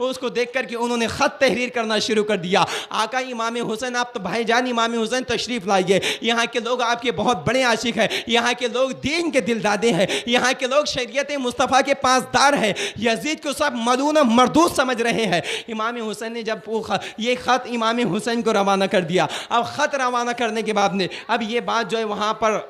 اس کو دیکھ کر کے انہوں نے خط تحریر کرنا شروع کر دیا۔ آقا امام حسین، آپ تو بھائی جان امام حسین تشریف لائیے، یہاں کے لوگ آپ کے بہت بڑے عاشق ہیں، یہاں کے لوگ دین کے دل دادے ہیں، یہاں کے لوگ شریعت مصطفیٰ کے پاسدار ہیں، یزید کو سب ملعون مردود سمجھ رہے ہیں۔ امام حسین نے جب یہ خط امام حسین کو روانہ کر دیا، اب خط روانہ کرنے کے بعد نے اب یہ بات جو ہے وہاں پر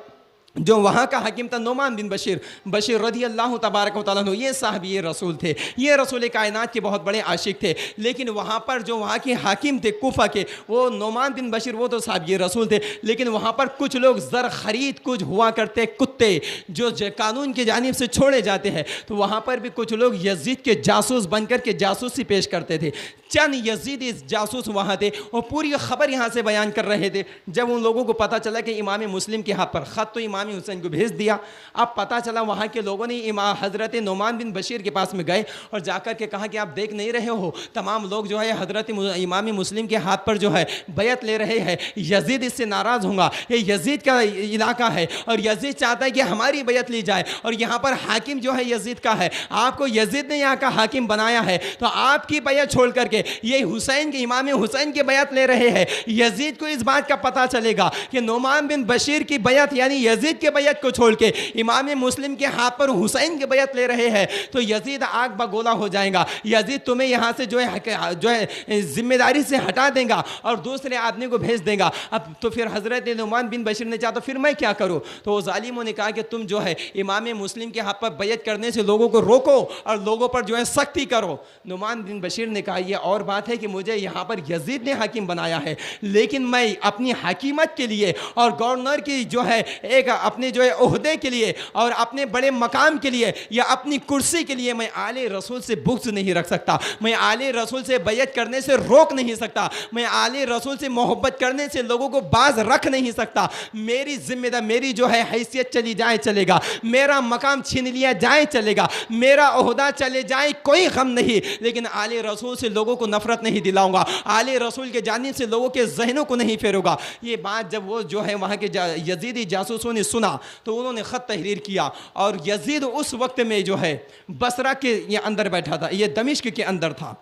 جو وہاں کا حکیم تھا نعمان بن بشیر رضی اللہ تبارک و تعالیٰ عنہ، یہ صحابی رسول تھے، یہ رسول کائنات کے بہت بڑے عاشق تھے، لیکن وہاں پر جو وہاں کے حاکم تھے کوفہ کے، وہ نعمان بن بشیر، وہ تو صحابی رسول تھے، لیکن وہاں پر کچھ لوگ زر خرید کچھ ہوا کرتے کتے جو قانون کی جانب سے چھوڑے جاتے ہیں، تو وہاں پر بھی کچھ لوگ یزید کے جاسوس بن کر کے جاسوسی پیش کرتے تھے۔ چند یزیدی جاسوس وہاں تھے، وہ پوری خبر یہاں سے بیان کر رہے تھے۔ جب ان لوگوں کو پتہ چلا کہ امام مسلم کے ہاتھ پر خط تو امام حسین کو بھیج دیا، اب پتہ چلا وہاں کے لوگوں نے حضرت نعمان بن بشیر کے پاس میں گئے اور جا کر کے کہا کہ آپ دیکھ نہیں رہے ہو تمام لوگ جو ہے حضرت امام مسلم کے ہاتھ پر جو ہے بیعت لے رہے ہیں، یزید اس سے ناراض ہوں گا، یہ یزید کا علاقہ ہے اور یزید چاہتا ہے کہ ہماری بیعت لی جائے، اور یہاں پر حاکم جو ہے یزید کا ہے، آپ کو یزید نے یہاں کا حاکم بنایا ہے، تو آپ کی بیعت چھوڑ کر کے یہ حسین کے امام حسین کی بیعت لے رہے ہیں۔ یزید کو اس بات کا پتہ چلے گا کہ نعمان بن بشیر کی بیعت یعنی یزید کی بیعت کو چھوڑ کے امام مسلم کے ہاتھ پر حسین کی بیعت لے رہے ہیں، تو یزید آگ بگولا ہو جائے گا، یزید تمہیں یہاں سے جو ہے ذمہ داری سے ہٹا دے گا اور دوسرے آدمی کو بھیج دے گا۔ اب تو پھر حضرت نعمان بن بشیر نے چاہا تو پھر میں کیا کروں؟ تو وہ ظالموں نے کہا کہ تم جو ہے امام مسلم کے ہاتھ پر بیعت کرنے سے لوگوں کو روکو اور لوگوں پر جو ہے سختی کرو۔ نعمان بن بشیر نے کہا یہ اور بات ہے کہ مجھے یہاں پر یزید نے حاکم بنایا ہے، لیکن میں اپنی حکیمت کے لیے اور گورنر کی جو ہے ایک اپنے جو ہے عہدے کے لیے اور اپنے بڑے مقام کے لیے یا اپنی کرسی کے لیے میں آل رسول سے بغض نہیں رکھ سکتا، میں آل رسول سے بیعت کرنے سے روک نہیں سکتا، میں آل رسول سے محبت کرنے سے لوگوں کو باز رکھ نہیں سکتا۔ میری ذمہ داری، میری جو ہے حیثیت چلی جائے چلے گا، میرا مقام چھین لیا جائے چلے گا، میرا عہدہ چلے جائے کوئی غم نہیں، لیکن آل رسول سے لوگوں کو نفرت نہیں دلاؤں گا، آل رسول کے جانب سے لوگوں کے ذہنوں کو نہیں پھیروں گا۔ یہ بات جب وہ جو ہے وہاں کے یزیدی جاسوسوں نے سنا تو انہوں نے خط تحریر کیا، اور یزید اس وقت میں جو ہے بصرہ کے یہ اندر بیٹھا تھا، یہ دمشق کے اندر تھا۔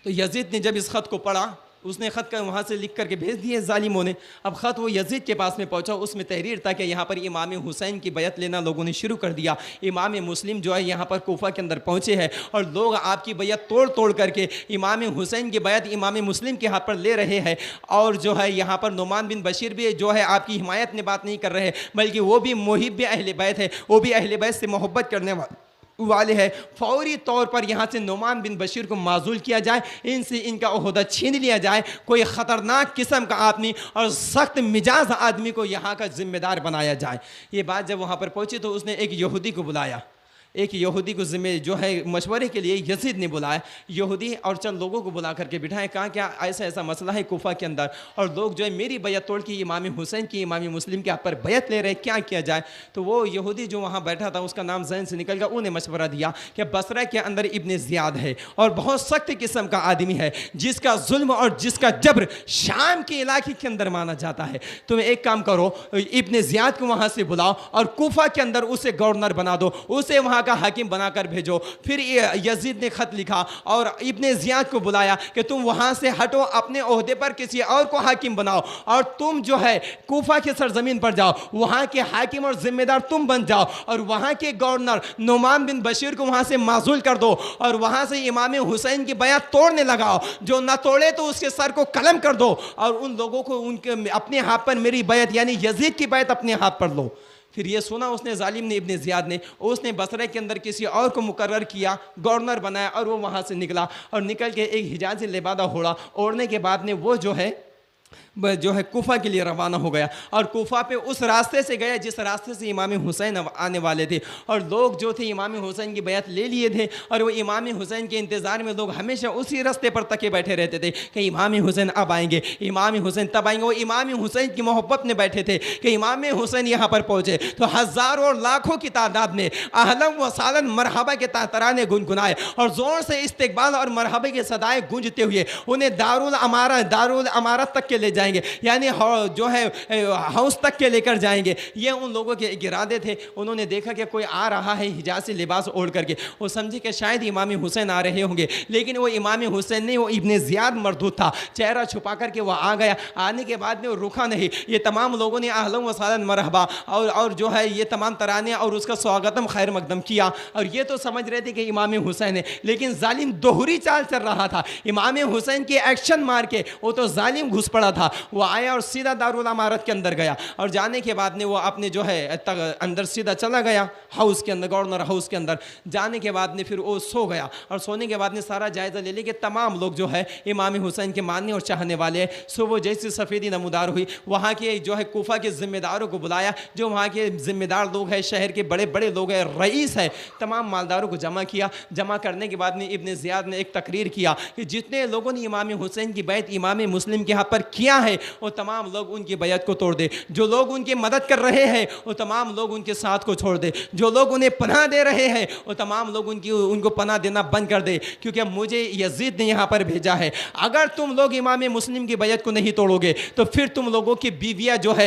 تو یزید نے جب اس خط کو پڑھا، اس نے خط کا وہاں سے لکھ کر کے بھیج دیے ظالموں نے۔ اب خط وہ یزید کے پاس میں پہنچا، اس میں تحریر تھا کہ یہاں پر امام حسین کی بیعت لینا لوگوں نے شروع کر دیا، امام مسلم جو ہے یہاں پر کوفہ کے اندر پہنچے ہیں اور لوگ آپ کی بیعت توڑ کر کے امام حسین کی بیعت امام مسلم کے ہاتھ پر لے رہے ہیں، اور جو ہے یہاں پر نعمان بن بشیر بھی جو ہے آپ کی حمایت میں بات نہیں کر رہے، بلکہ وہ بھی محب اہل بیت ہے، وہ بھی اہل بیت سے محبت کرنے والے ہیں۔ فوری طور پر یہاں سے نعمان بن بشیر کو معزول کیا جائے، ان سے ان کا عہدہ چھین لیا جائے، کوئی خطرناک قسم کا آدمی اور سخت مزاج آدمی کو یہاں کا ذمہ دار بنایا جائے۔ یہ بات جب وہاں پر پہنچی تو اس نے ایک یہودی کو بلایا، ایک یہودی کو ذمہ جو ہے مشورے کے لیے یزید نے بلایا، یہودی اور چند لوگوں کو بلا کر کے بٹھائے، کہا کیا ایسا مسئلہ ہے کوفہ کے اندر اور لوگ جو ہے میری بیعت توڑ کے امام حسین کی امام مسلم کے ہاتھ پر بیعت لے رہے، کیا کیا جائے؟ تو وہ یہودی جو وہاں بیٹھا تھا، اس کا نام ذہن سے نکل گیا، انہیں مشورہ دیا کہ بصرہ کے اندر ابن زیاد ہے اور بہت سخت قسم کا آدمی ہے، جس کا ظلم اور جس کا جبر شام کے علاقے کے اندر مانا جاتا ہے۔ تم ایک کام کرو، ابن زیاد کو وہاں سے بلاؤ اور کوفہ کے اندر اسے گورنر بنا دو، اسے وہاں کا حاکم بنا کر بھیجو۔ پھر یزید نے خط لکھا اور ابن زیاد کو بلایا کہ تم وہاں سے ہٹو، اپنے عہدے پر کسی اور کو حاکم بناؤ اور تم جو ہے کوفہ کے سرزمین پر جاؤ، وہاں کے حاکم اور ذمہ دار تم بن جاؤ اور وہاں کے گورنر نعمان بن بشیر کو وہاں سے معزول کر دو اور وہاں سے امام حسین کی بیعت توڑنے لگاؤ، جو نہ توڑے تو اس کے سر کو قلم کر دو اور ان لوگوں کو ان کے اپنے ہاتھ پر میری بیعت یعنی یزید کی بیعت اپنے ہاتھ پر لو۔ پھر یہ سنا اس نے ظالم نے ابن زیاد نے، اس نے بصرہ کے اندر کسی اور کو مقرر کیا، گورنر بنایا اور وہ وہاں سے نکلا اور نکل کے ایک حجازی لبادہ اوڑھنے کے بعد نے وہ جو ہے کوفہ کے لیے روانہ ہو گیا اور کوفہ پہ اس راستے سے گیا جس راستے سے امام حسین آنے والے تھے، اور لوگ جو تھے امام حسین کی بیعت لے لیے تھے اور وہ امام حسین کے انتظار میں لوگ ہمیشہ اسی راستے پر تکے بیٹھے رہتے تھے کہ امام حسین اب آئیں گے، امام حسین تب آئیں گے۔ وہ امام حسین کی محبت میں بیٹھے تھے کہ امام حسین یہاں پر پہنچے تو ہزاروں اور لاکھوں کی تعداد میں اہلاً و سہلاً مرحبا کے ترانے گنگنائے اور زور سے استقبال اور مرحبا کے صدائے گونجتے ہوئے انہیں دارالامارت تک کے لے جائیں جائیں گے، یعنی جو ہے ہاؤس تک کے لے کر جائیں گے۔ یہ ان لوگوں کے ارادے تھے۔ انہوں نے دیکھا کہ کوئی آ رہا ہے حجازی لباس اوڑھ کر کے، وہ سمجھے کہ شاید امام حسین آ رہے ہوں گے، لیکن وہ امام حسین نہیں، وہ ابن زیاد مردود تھا، چہرہ چھپا کر کے وہ آ گیا۔ آنے کے بعد میں وہ رکا نہیں، یہ تمام لوگوں نے اہلا و سہلا مرحبا اور جو ہے یہ تمام ترانے اور اس کا سواگتم خیر مقدم کیا، اور یہ تو سمجھ رہے تھے کہ امام حسین ہے، لیکن ظالم دوہری چال چل رہا تھا۔ امام حسین کی ایکشن مار کے وہ تو ظالم گھس پڑا تھا، وہ آیا اور سیدھا دارالامارت کے اندر گیا، اور جانے کے بعد میں وہ اپنے جو ہے اندر سیدھا چلا گیا ہاؤس کے اندر، گورنر ہاؤس کے اندر جانے کے بعد میں پھر وہ سو گیا، اور سونے کے بعد میں سارا جائزہ لے لے کہ تمام لوگ جو ہے امام حسین کے ماننے اور چاہنے والے ہیں۔ صبح جیسی سفیدی نمودار ہوئی، وہاں کے جو ہے کوفہ کے ذمہ داروں کو بلایا، جو وہاں کے ذمہ دار لوگ ہیں، شہر کے بڑے بڑے لوگ ہیں، رئیس ہے، تمام مالداروں کو جمع کیا۔ جمع کرنے کے بعد میں ابن زیاد نے ایک تقریر کیا کہ جتنے لوگوں نے امام حسین کی بیعت امام مسلم کے ہاتھ پر کیا ہے وہ تمام لوگ ان کی بیعت کو توڑ دے، جو لوگ ان کی مدد کر رہے ہیں وہ تمام لوگ ان کے ساتھ کو چھوڑ دے، جو لوگ انہیں پناہ دے رہے ہیں وہ تمام لوگ ان کو پناہ دینا بند کر دے، کیونکہ مجھے یزید نے یہاں پر بھیجا ہے۔ اگر تم لوگ امام مسلم کی بیعت کو نہیں توڑو گے تو پھر تم لوگوں کی بیویاں جو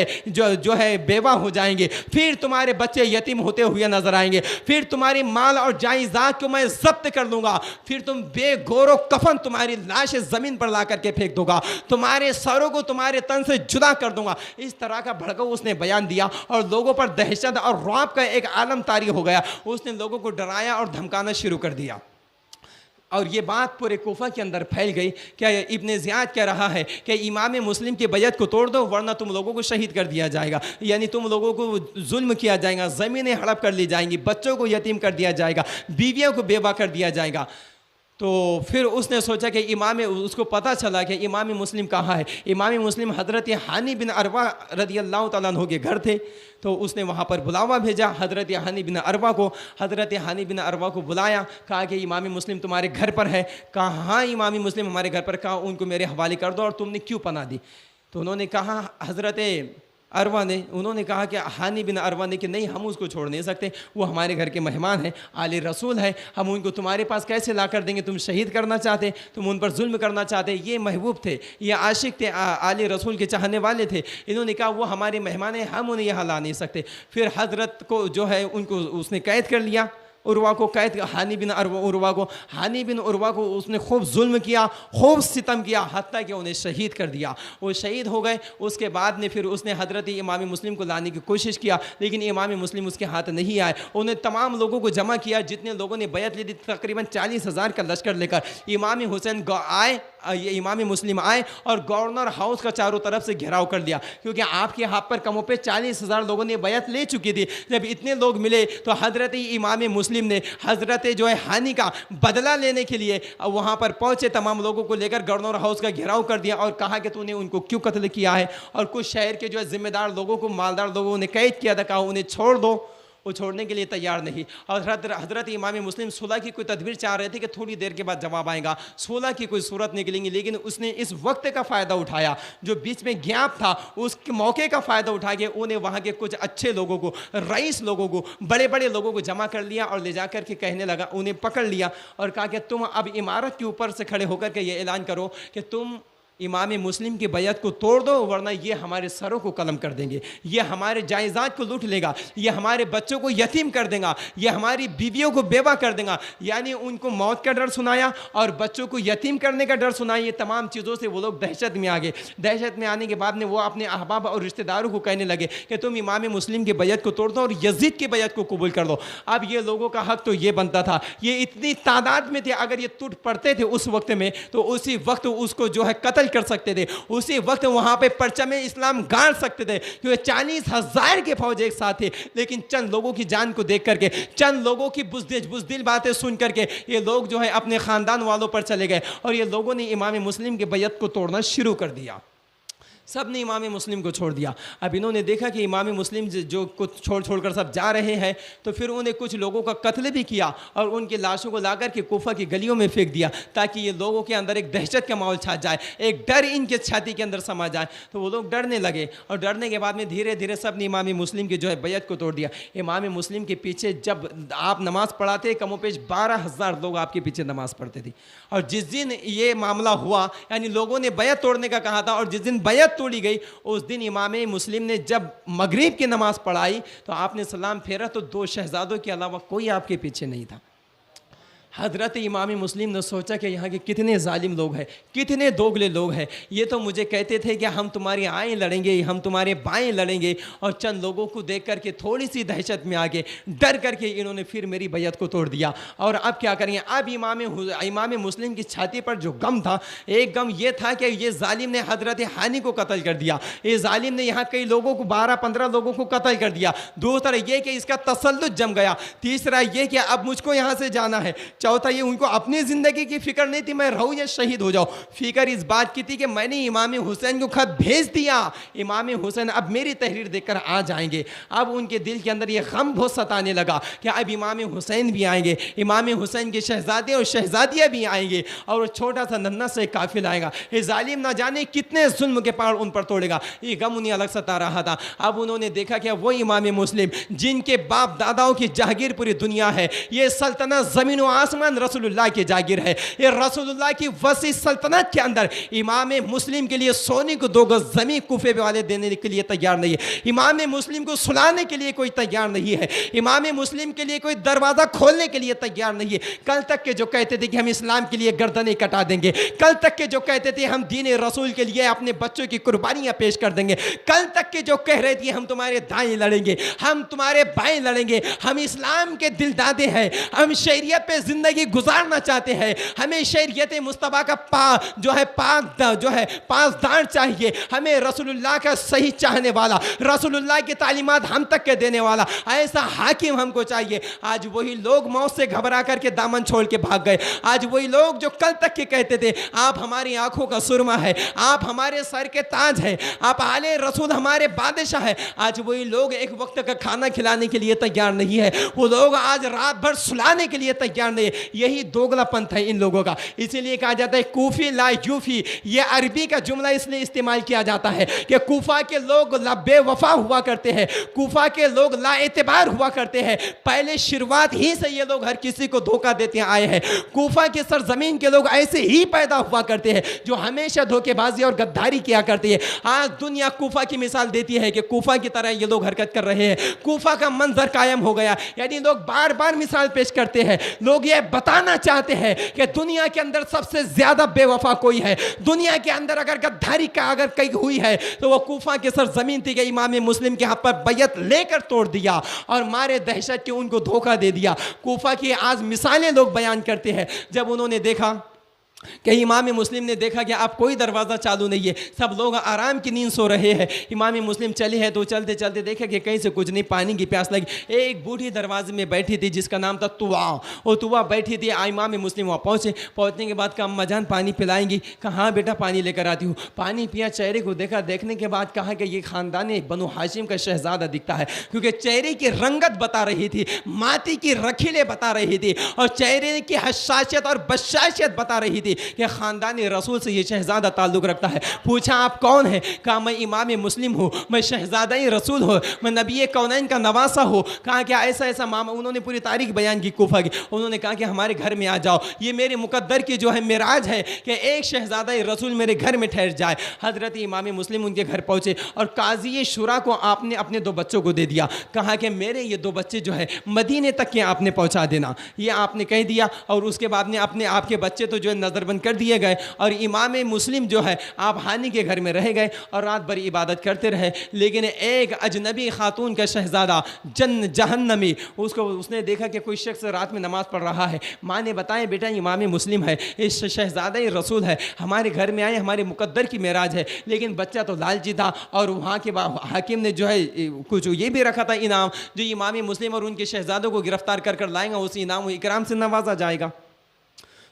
ہے بیوہ ہو جائیں گے، پھر تمہارے بچے یتیم ہوتے ہوئے نظر آئیں گے، پھر تمہاری مال اور جائیداد کو میں ضبط کر لوں گا، پھر تم بے گور و کفن تمہاری لاشیں زمین پر لا کر کے پھینک دوں گا، تمہارے سروں کو تمہارے تن سے جدا کر دوں گا۔ اس طرح کا بھڑکاؤ اس نے بیان دیا، اور لوگوں پر دہشت اور رعب کا ایک عالم طاری ہو گیا۔ اس نے لوگوں کو ڈرایا اور دھمکانا شروع کر دیا، اور یہ بات پورے کوفہ کے اندر پھیل گئی کہ ابن زیاد کہہ رہا ہے کہ امام مسلم کی بیعت کو توڑ دو ورنہ تم لوگوں کو شہید کر دیا جائے گا، یعنی تم لوگوں کو ظلم کیا جائے گا، زمینیں ہڑپ کر لی جائیں گی، بچوں کو یتیم کر دیا جائے گا، بیویوں کو بیوہ کر دیا جائے گا۔ تو پھر اس نے سوچا کہ اس کو پتہ چلا کہ امام مسلم کہاں ہے۔ امام مسلم حضرت ہانی بن عروہ رضی اللہ تعالیٰ عنہ کے گھر تھے، تو اس نے وہاں پر بلاوا بھیجا حضرت ہانی بن عروہ کو۔ حضرت ہانی بن عروہ کو بلایا، کہا کہ امام مسلم تمہارے گھر پر ہے۔ کہا ہاں امام مسلم ہمارے گھر پر، کہا ان کو میرے حوالے کر دو، اور تم نے کیوں پناہ دی؟ تو انہوں نے کہا حضرت عروہ نے، انہوں نے کہا کہ ہانی بن عروہ نے کہ نہیں، ہم اس کو چھوڑ نہیں سکتے، وہ ہمارے گھر کے مہمان ہیں، آل رسول ہے، ہم ان کو تمہارے پاس کیسے لا کر دیں گے؟ تم شہید کرنا چاہتے، تم ان پر ظلم کرنا چاہتے۔ یہ محبوب تھے، یہ عاشق تھے، آل رسول کے چاہنے والے تھے، انہوں نے کہا وہ ہمارے مہمان ہیں، ہم انہیں یہاں لا نہیں سکتے۔ پھر حضرت کو جو ہے ان کو اس نے قید کر لیا، عروہ کو قید، ہانی بن عروہ کو اس نے خوب ظلم کیا، خوب ستم کیا، حتیٰ کہ انہیں شہید کر دیا۔ وہ شہید ہو گئے۔ اس کے بعد میں پھر اس نے حضرت امام مسلم کو لانے کی کوشش کیا، لیکن امام مسلم اس کے ہاتھ نہیں آئے۔ انہیں تمام لوگوں کو جمع کیا، جتنے لوگوں نے بیعت لی تھی، تقریباً 40,000 کا لشکر لے کر امام حسین آئے، امام مسلم آئے اور گورنر ہاؤس کا چاروں طرف سے گھیراؤ کر لیا، کیونکہ آپ کے ہاتھ پر کم و بیش 40,000 لوگوں نے بیعت لے چکی تھی۔ جب اتنے لوگ ملے تو حضرت امام مسلم نے حضرت جو ہے ہانی کا بدلہ لینے کے لیے وہاں پر پہنچے، تمام لوگوں کو لے کر گورنر ہاؤس کا گھیراؤ کر دیا اور کہا کہ تو نے ان کو کیوں قتل کیا ہے؟ اور کچھ شہر کے جو ہے ذمہ دار لوگوں کو، مالدار لوگوں نے قید کیا تھا، کہا انہیں چھوڑ دو، وہ چھوڑنے کے لیے تیار نہیں۔ اور حضرت امام مسلم صلح کی کوئی تدبیر چاہ رہے تھے کہ تھوڑی دیر کے بعد جواب آئے گا، صلح کی کوئی صورت نکلیں گی، لیکن اس نے اس وقت کا فائدہ اٹھایا جو بیچ میں گیپ تھا، اس موقع کا فائدہ اٹھا کے انہیں وہاں کے کچھ اچھے لوگوں کو، رئیس لوگوں کو، بڑے بڑے لوگوں کو جمع کر لیا اور لے جا کر کے کہنے لگا، انہیں پکڑ لیا اور کہا کہ تم اب عمارت کے اوپر سے کھڑے ہو کر کے یہ اعلان کرو کہ تم امام مسلم کی بیعت کو توڑ دو ورنہ یہ ہمارے سروں کو قلم کر دیں گے، یہ ہمارے جائیداد کو لوٹ لے گا، یہ ہمارے بچوں کو یتیم کر دے گا، یہ ہماری بیویوں کو بیوہ کر دے گا۔ یعنی ان کو موت کا ڈر سنایا اور بچوں کو یتیم کرنے کا ڈر سنایا۔ یہ تمام چیزوں سے وہ لوگ دہشت میں آ گئے۔ دہشت میں آنے کے بعد میں وہ اپنے احباب اور رشتہ داروں کو کہنے لگے کہ تم امام مسلم کی بیعت کو توڑ دو اور یزید کی بیعت کو قبول کر لو۔ اب یہ لوگوں کا حق تو یہ بنتا تھا، یہ اتنی تعداد میں تھے، اگر یہ ٹوٹ پڑتے تھے اس وقت میں تو اسی وقت اس کو جو ہے قتل کر سکتے تھے، اسی وقت وہاں پہ پرچم اسلام گاڑ سکتے تھے، کیونکہ 40,000 کے فوج ایک ساتھ تھے۔ لیکن چند لوگوں کی جان کو دیکھ کر کے، چند لوگوں کی بزدل باتیں سن کر کے یہ لوگ جو ہے اپنے خاندان والوں پر چلے گئے اور یہ لوگوں نے امام مسلم کی بیعت کو توڑنا شروع کر دیا۔ سب نے امام مسلم کو چھوڑ دیا۔ اب انہوں نے دیکھا کہ امام مسلم جو کچھ چھوڑ کر سب جا رہے ہیں، تو پھر انہیں کچھ لوگوں کا قتل بھی کیا اور ان کی لاشوں کو لا کر کے کوفہ کی گلیوں میں پھینک دیا تاکہ یہ لوگوں کے اندر ایک دہشت کا ماحول چھا جائے، ایک ڈر ان کے چھاتی کے اندر سما جائے۔ تو وہ لوگ ڈرنے لگے اور ڈرنے کے بعد میں دھیرے دھیرے سب نے امام مسلم کی جو ہے بیعت کو توڑ دیا۔ امام مسلم کے پیچھے جب آپ نماز پڑھاتے کم و بیش 12,000 لوگ آپ کے پیچھے نماز پڑھتے تھے، اور جس دن یہ معاملہ ہوا، یعنی لوگوں نے بیعت توڑنے کا کہا تھا اور جس دن بیعت توڑی گئی. اس دن امام مسلم نے جب مغرب کی نماز پڑھائی تو آپ نے سلام پھیرا تو 2 شہزادوں کے علاوہ کوئی آپ کے پیچھے نہیں تھا. حضرت امام مسلم نے سوچا کہ یہاں کے کتنے ظالم لوگ ہیں, کتنے دوگلے لوگ ہیں. یہ تو مجھے کہتے تھے کہ ہم تمہاری آئیں لڑیں گے, ہم تمہارے بائیں لڑیں گے, اور چند لوگوں کو دیکھ کر کے تھوڑی سی دہشت میں آگے ڈر کر کے انہوں نے پھر میری بیعت کو توڑ دیا. اور اب کیا کریں گے؟ اب امام مسلم کی چھاتی پر جو غم تھا, ایک غم یہ تھا کہ یہ ظالم نے حضرت ہانی کو قتل کر دیا, یہ ظالم نے یہاں کئی لوگوں کو 12-15 لوگوں کو قتل کر دیا. دوسرا یہ کہ اس کا تسلط جم گیا. تیسرا یہ کہ اب مجھ کو یہاں سے جانا ہے. چوتھا یہ ان کو اپنی زندگی کی فکر نہیں تھی میں رہوں یا شہید ہو جاؤں, فکر اس بات کی تھی کہ میں نے امام حسین کو خط بھیج دیا, امام حسین اب میری تحریر دیکھ کر آ جائیں گے. اب ان کے دل کے اندر یہ غم بہت ستانے لگا کہ اب امام حسین بھی آئیں گے, امام حسین کے شہزادے اور شہزادیاں بھی آئیں گے, اور وہ چھوٹا سا ننھا سے قافلہ آئے گا. یہ ظالم نہ جانے کتنے ظلم کے پہاڑ ان پر توڑے گا. یہ غم انہیں الگ ستا رہا تھا. اب انہوں نے دیکھا کہ وہ امام مسلم جن کے باپ داداؤں کی جاگیر پوری دنیا ہے, یہ سلطنت زمین و آسمان رسول اللہ کی جاگیر ہے, یہ رسول اللہ کی وسیع سلطنت کے اندر امام مسلم کے لیے سونے کو 2 گز زمین کوفے والے دینے کے لیے تیار نہیں ہے, امام مسلم کو سلانے کے لیے کوئی تیار نہیں ہے, امام مسلم کے لیے کوئی دروازہ کھولنے کے لیے تیار نہیں ہے. کل تک کے جو کہتے تھے کہ ہم اسلام کے لیے گردنیں کٹا دیں گے, کل تک کے جو کہتے تھے ہم دین رسول کے لیے اپنے بچوں کی قربانیاں پیش کر دیں گے, کل تک کے جو کہہ رہے تھے ہم تمہارے دائیں لڑیں گے, ہم تمہارے بائیں لڑیں گے, ہم اسلام کے دل دادے ہیں, ہم شریعت پہ زندگی گزارنا چاہتے ہیں, ہمیں شریعت مصطفیٰ کا پاسدار چاہیے, ہمیں رسول اللہ کا صحیح چاہنے والا, رسول اللہ کی تعلیمات ہم تک کے دینے والا ایسا حاکم ہم کو چاہیے. آج وہی لوگ موت سے گھبرا کر کے دامن چھوڑ کے بھاگ گئے. آج وہی لوگ جو کل تک کے کہتے تھے آپ ہماری آنکھوں کا سرما ہے, آپ ہمارے سر کے تاج ہیں, آپ آل رسول ہمارے بادشاہ ہیں, آج وہی لوگ ایک وقت کا کھانا کھلانے کے لیے تیار نہیں ہے. وہ لوگ آج رات بھر سلانے کے لیے تیار نہیں ہے. یہی دوگلا پنتھ ہے ان لوگوں کا. اسی لیے کہا جاتا ہے کوفی لا یوفی, یہ عربی کا جملہ اس لیے استعمال کیا جاتا ہے کہ کوفہ کے لوگ بے وفا ہوا کرتے ہیں, کوفہ کے لوگ لا اعتبار ہوا کرتے ہیں. پہلے شروعات ہی سے یہ لوگ ہر کسی کو دھوکہ دیتے آئے ہیں. کوفہ کے سرزمین کے لوگ ایسے ہی پیدا ہوا کرتے ہیں جو ہمیشہ دھوکے بازی اور غداری کیا کرتے ہیں. آج دنیا کوفہ کی مثال دیتی ہے کہ کوفہ کی طرح یہ لوگ حرکت کر رہے ہیں. کوفہ کا منظر قائم ہو گیا, یعنی لوگ بار بار مثال پیش کرتے ہیں. لوگ یہ بتانا چاہتے ہیں کہ دنیا کے اندر سب سے زیادہ بے وفا کوئی ہے, دنیا کے اندر اگر غداری کا اگر کہیں ہوئی ہے تو وہ کوفہ کے سرزمین تھی کہ امام مسلم کے ہاتھ پر بیعت لے کر توڑ دیا اور مارے دہشت کے ان کو دھوکہ دے دیا. کوفہ کی آج مثالیں لوگ بیان کرتے ہیں. جب انہوں نے دیکھا کہ امام مسلم نے دیکھا کہ اب کوئی دروازہ چالو نہیں ہے, سب لوگ آرام کی نیند سو رہے ہیں, امام مسلم چلے ہیں تو چلتے چلتے دیکھا کہ کہیں سے کچھ نہیں, پانی کی پیاس لگی. ایک بوڑھی دروازے میں بیٹھی تھی جس کا نام تھا طوا, وہ طوا بیٹھی تھی. امام مسلم وہاں پہنچے, پہنچنے کے بعد کہا اماں جان پانی پلائیں گی؟ کہا ہاں بیٹا پانی لے کر آتی ہوں. پانی پیا, چہرے کو دیکھا, دیکھنے کے بعد کہا کہ یہ خاندان بنو ہاشم کا شہزادہ دکھتا ہے, کیونکہ چہرے کی رنگت بتا رہی تھی, ماتی کی رکھیلیں بتا رہی تھی, اور چہرے کی حشاشیت اور بشاشیت بتا رہی تھی کہ خاندان رسول سے یہ شہزادہ تعلق رکھتا ہے. پوچھا آپ کون ہیں؟ کہا میں امام مسلم ہوں, میں شہزادہ رسول ہوں, میں نبی کونین کا نواسہ ہوں. کہا کہ ایسا ایسا ماما, انہوں نے پوری تاریخ بیان کی کوفہ کی. انہوں نے کہا کہ ہمارے گھر میں آ جاؤ, یہ میرے مقدر کی جو ہے معراج ہے کہ ایک شہزادہ رسول میرے گھر میں ٹھہر جائے. حضرت امام مسلم ان کے گھر پہنچے اور قاضی شورا کو آپ نے اپنے 2 بچوں کو دے دیا. کہا کہ میرے یہ 2 بچے جو ہے مدینے تک کے آپ نے پہنچا دینا, یہ آپ نے کہہ دیا. اور اس کے بعد نے اپنے آپ کے بچے تو جو ہے نظر بند کر دیے گئے, اور امام مسلم جو ہے آپ ہانی کے گھر میں رہ گئے اور رات بھر عبادت کرتے رہے. لیکن ایک اجنبی خاتون کا شہزادہ جہنمی, اس نے دیکھا کہ کوئی شخص رات میں نماز پڑھ رہا ہے. ماں نے بتایا بیٹا امام مسلم ہے, اس شہزادہ رسول ہے, ہمارے گھر میں آئے, ہمارے مقدر کی معراج ہے. لیکن بچہ تو لالچی تھا, اور وہاں کے حاکم نے جو ہے کچھ یہ بھی رکھا تھا انعام, جو امام مسلم اور ان کے شہزادوں کو گرفتار کر لائیں گا اس انعام و اکرام سے نوازا جائے گا.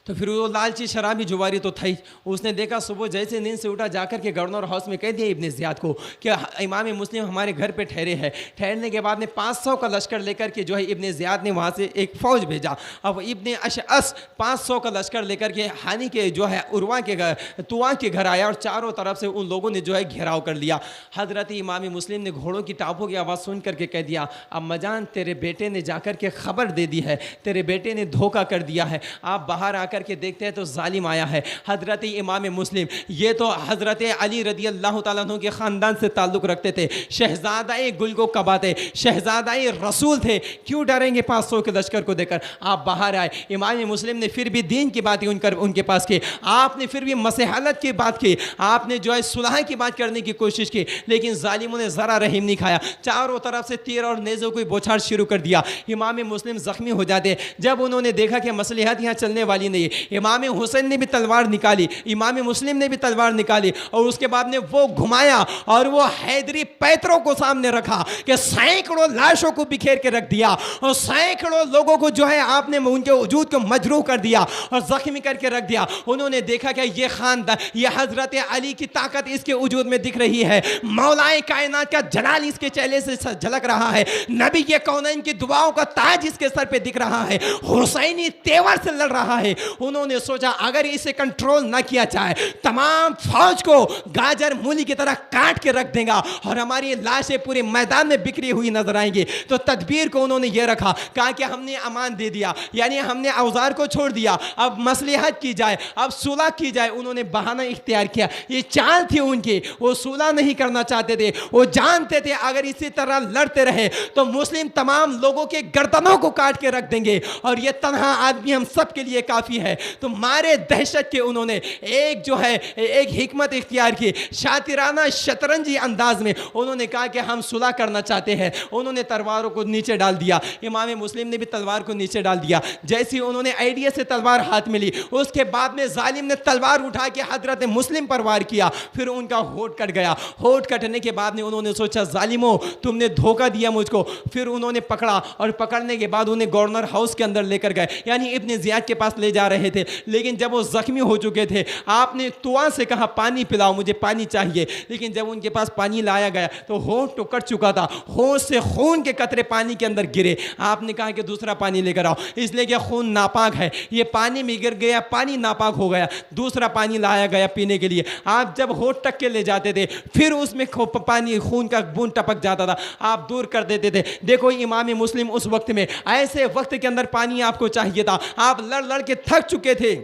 تو پھر وہ لالچی شرابی جواری تو تھا ہی. اس نے دیکھا صبح جیسے نیند سے اٹھا, جا کر کے گورنر ہاؤس میں کہہ دیا ابن زیاد کو کہ امام مسلم ہمارے گھر پہ ٹھہرے ہیں. ٹھہرنے کے بعد نے 500 کا لشکر لے کر کے جو ہے ابن زیاد نے وہاں سے ایک فوج بھیجا. اب ابن اشعث 500 کا لشکر لے کر کے ہانی کے جو ہے عروہ کے گھر, طوا کے گھر آیا, اور چاروں طرف سے ان لوگوں نے جو ہے گھیراؤ کر لیا. حضرت امام مسلم نے گھوڑوں کی ٹاپوں کی آواز سن کر کے کہہ دیا اماں جان تیرے بیٹے نے جا کر کے خبر دے دی ہے, تیرے بیٹے نے دھوکہ کر دیا ہے, آپ باہر آ کر کر کے دیکھتے ہیں تو ظالم آیا ہے حضرت امام مسلم. یہ تو حضرت علی رضی اللہ تعالیٰ عنہ کے خاندان سے تعلق رکھتے تھے, شہزادہ گل کو کبا تھے, شہزادہ رسول تھے, کیوں ڈریں گے 500 کے لشکر کو دیکھ کر. آپ باہر آئے, امام مسلم نے پھر بھی دین کی باتیں ان کے پاس کی, آپ نے پھر بھی مصالحت کی بات کی, آپ نے جو ہے صلح کی بات کرنے کی کوشش کی, لیکن ظالموں نے ذرا رحم نہیں کھایا, چاروں طرف سے تیر اور نیزوں کو بوچھاڑ شروع کر دیا. امام مسلم زخمی ہو جاتے. جب انہوں نے دیکھا کہ مصلحت یہاں چلنے والی نہیں, امام حسین نے بھی تلوار نکالی, امام مسلم نے بھی تلوار نکالی, اور اس کے بعد نے وہ گھمایا اور وہ حیدری پیتروں کو سامنے رکھا کہ سینکڑوں لاشوں کو بکھیر کے رکھ دیا, اور سینکڑوں لوگوں کو جو ہے آپ نے ان کے وجود کو مجروح کر دیا اور زخمی کر کے رکھ دیا. انہوں نے دیکھا کہ یہ خاندان, یہ حضرت علی کی طاقت اس کے وجود میں دکھ رہی ہے, مولا کائنات کا جلال اس کے چہرے سے جھلک رہا ہے, نبی کے کونین کی دعاؤں کا تاج اس کے سر پہ دکھ رہا ہے, حسینی تیور سے لڑ رہا ہے. انہوں نے سوچا اگر اسے کنٹرول نہ کیا جائے تمام فوج کو گاجر مولی کی طرح کاٹ کے رکھ دیں گا اور ہماری لاشیں پورے میدان میں بکھری ہوئی نظر آئیں گی. تو تدبیر کو انہوں نے یہ رکھا, کہا کہ ہم نے امان دے دیا, یعنی ہم نے اوزار کو چھوڑ دیا, اب مصلحت کی جائے, اب صلح کی جائے. انہوں نے بہانہ اختیار کیا, یہ چال تھی ان کی, وہ صلح نہیں کرنا چاہتے تھے, وہ جانتے تھے اگر اسی طرح لڑتے رہے تو مسلم تمام لوگوں کے گردنوں کو کاٹ کے رکھ دیں گے, اور یہ تنہا آدمی ہم سب کے لیے کافی ہے. تو مارے دہشت کے انہوں نے ایک جو ہے ایک حکمت اختیار کی, شاطرانہ شطرنجی انداز میں انہوں نے کہا کہ ہم صلح کرنا چاہتے ہیں. انہوں نے تلواروں کو نیچے ڈال دیا, امام مسلم نے بھی تلوار کو نیچے ڈال دیا. جیسی انہوں نے آئیڈیا سے تلوار ہاتھ میں لی, اس کے بعد میں ظالم نے تلوار اٹھا کے حضرت مسلم پر وار کیا, پھر ان کا ہونٹ کٹ گیا. ہونٹ کٹنے کے بعد میں انہوں نے سوچا ظالموں تم نے دھوکہ دیا مجھ کو. پھر انہوں نے پکڑا, اور پکڑنے کے بعد انہیں گورنر ہاؤس کے اندر لے کر گئے, یعنی ابن زیاد کے پاس لے جا رہے تھے. لیکن جب وہ زخمی ہو چکے تھے, آپ نے تواں سے کہا پانی پلاؤ, مجھے پانی چاہیے. لیکن جب ان کے پاس پانی لایا گیا تو ہونٹ تو کٹ چکا تھا, ہونٹ سے خون کے قطرے پانی کے اندر گرے. آپ نے کہا کہ دوسرا پانی لے کر آؤ, اس لیے کہ خون ناپاک ہے, یہ پانی میں گر گیا, پانی ناپاک ہو گیا. دوسرا پانی لایا گیا پینے کے لیے. آپ جب ہونٹ تک کے لے جاتے تھے پھر اس میں پانی خون کا بوند ٹپک جاتا تھا, آپ دور کر دیتے تھے. دیکھو امام مسلم اس وقت میں ایسے وقت کے اندر پانی آپ کو چاہیے تھا, آپ لڑ لڑ کے تھک چکے تھے,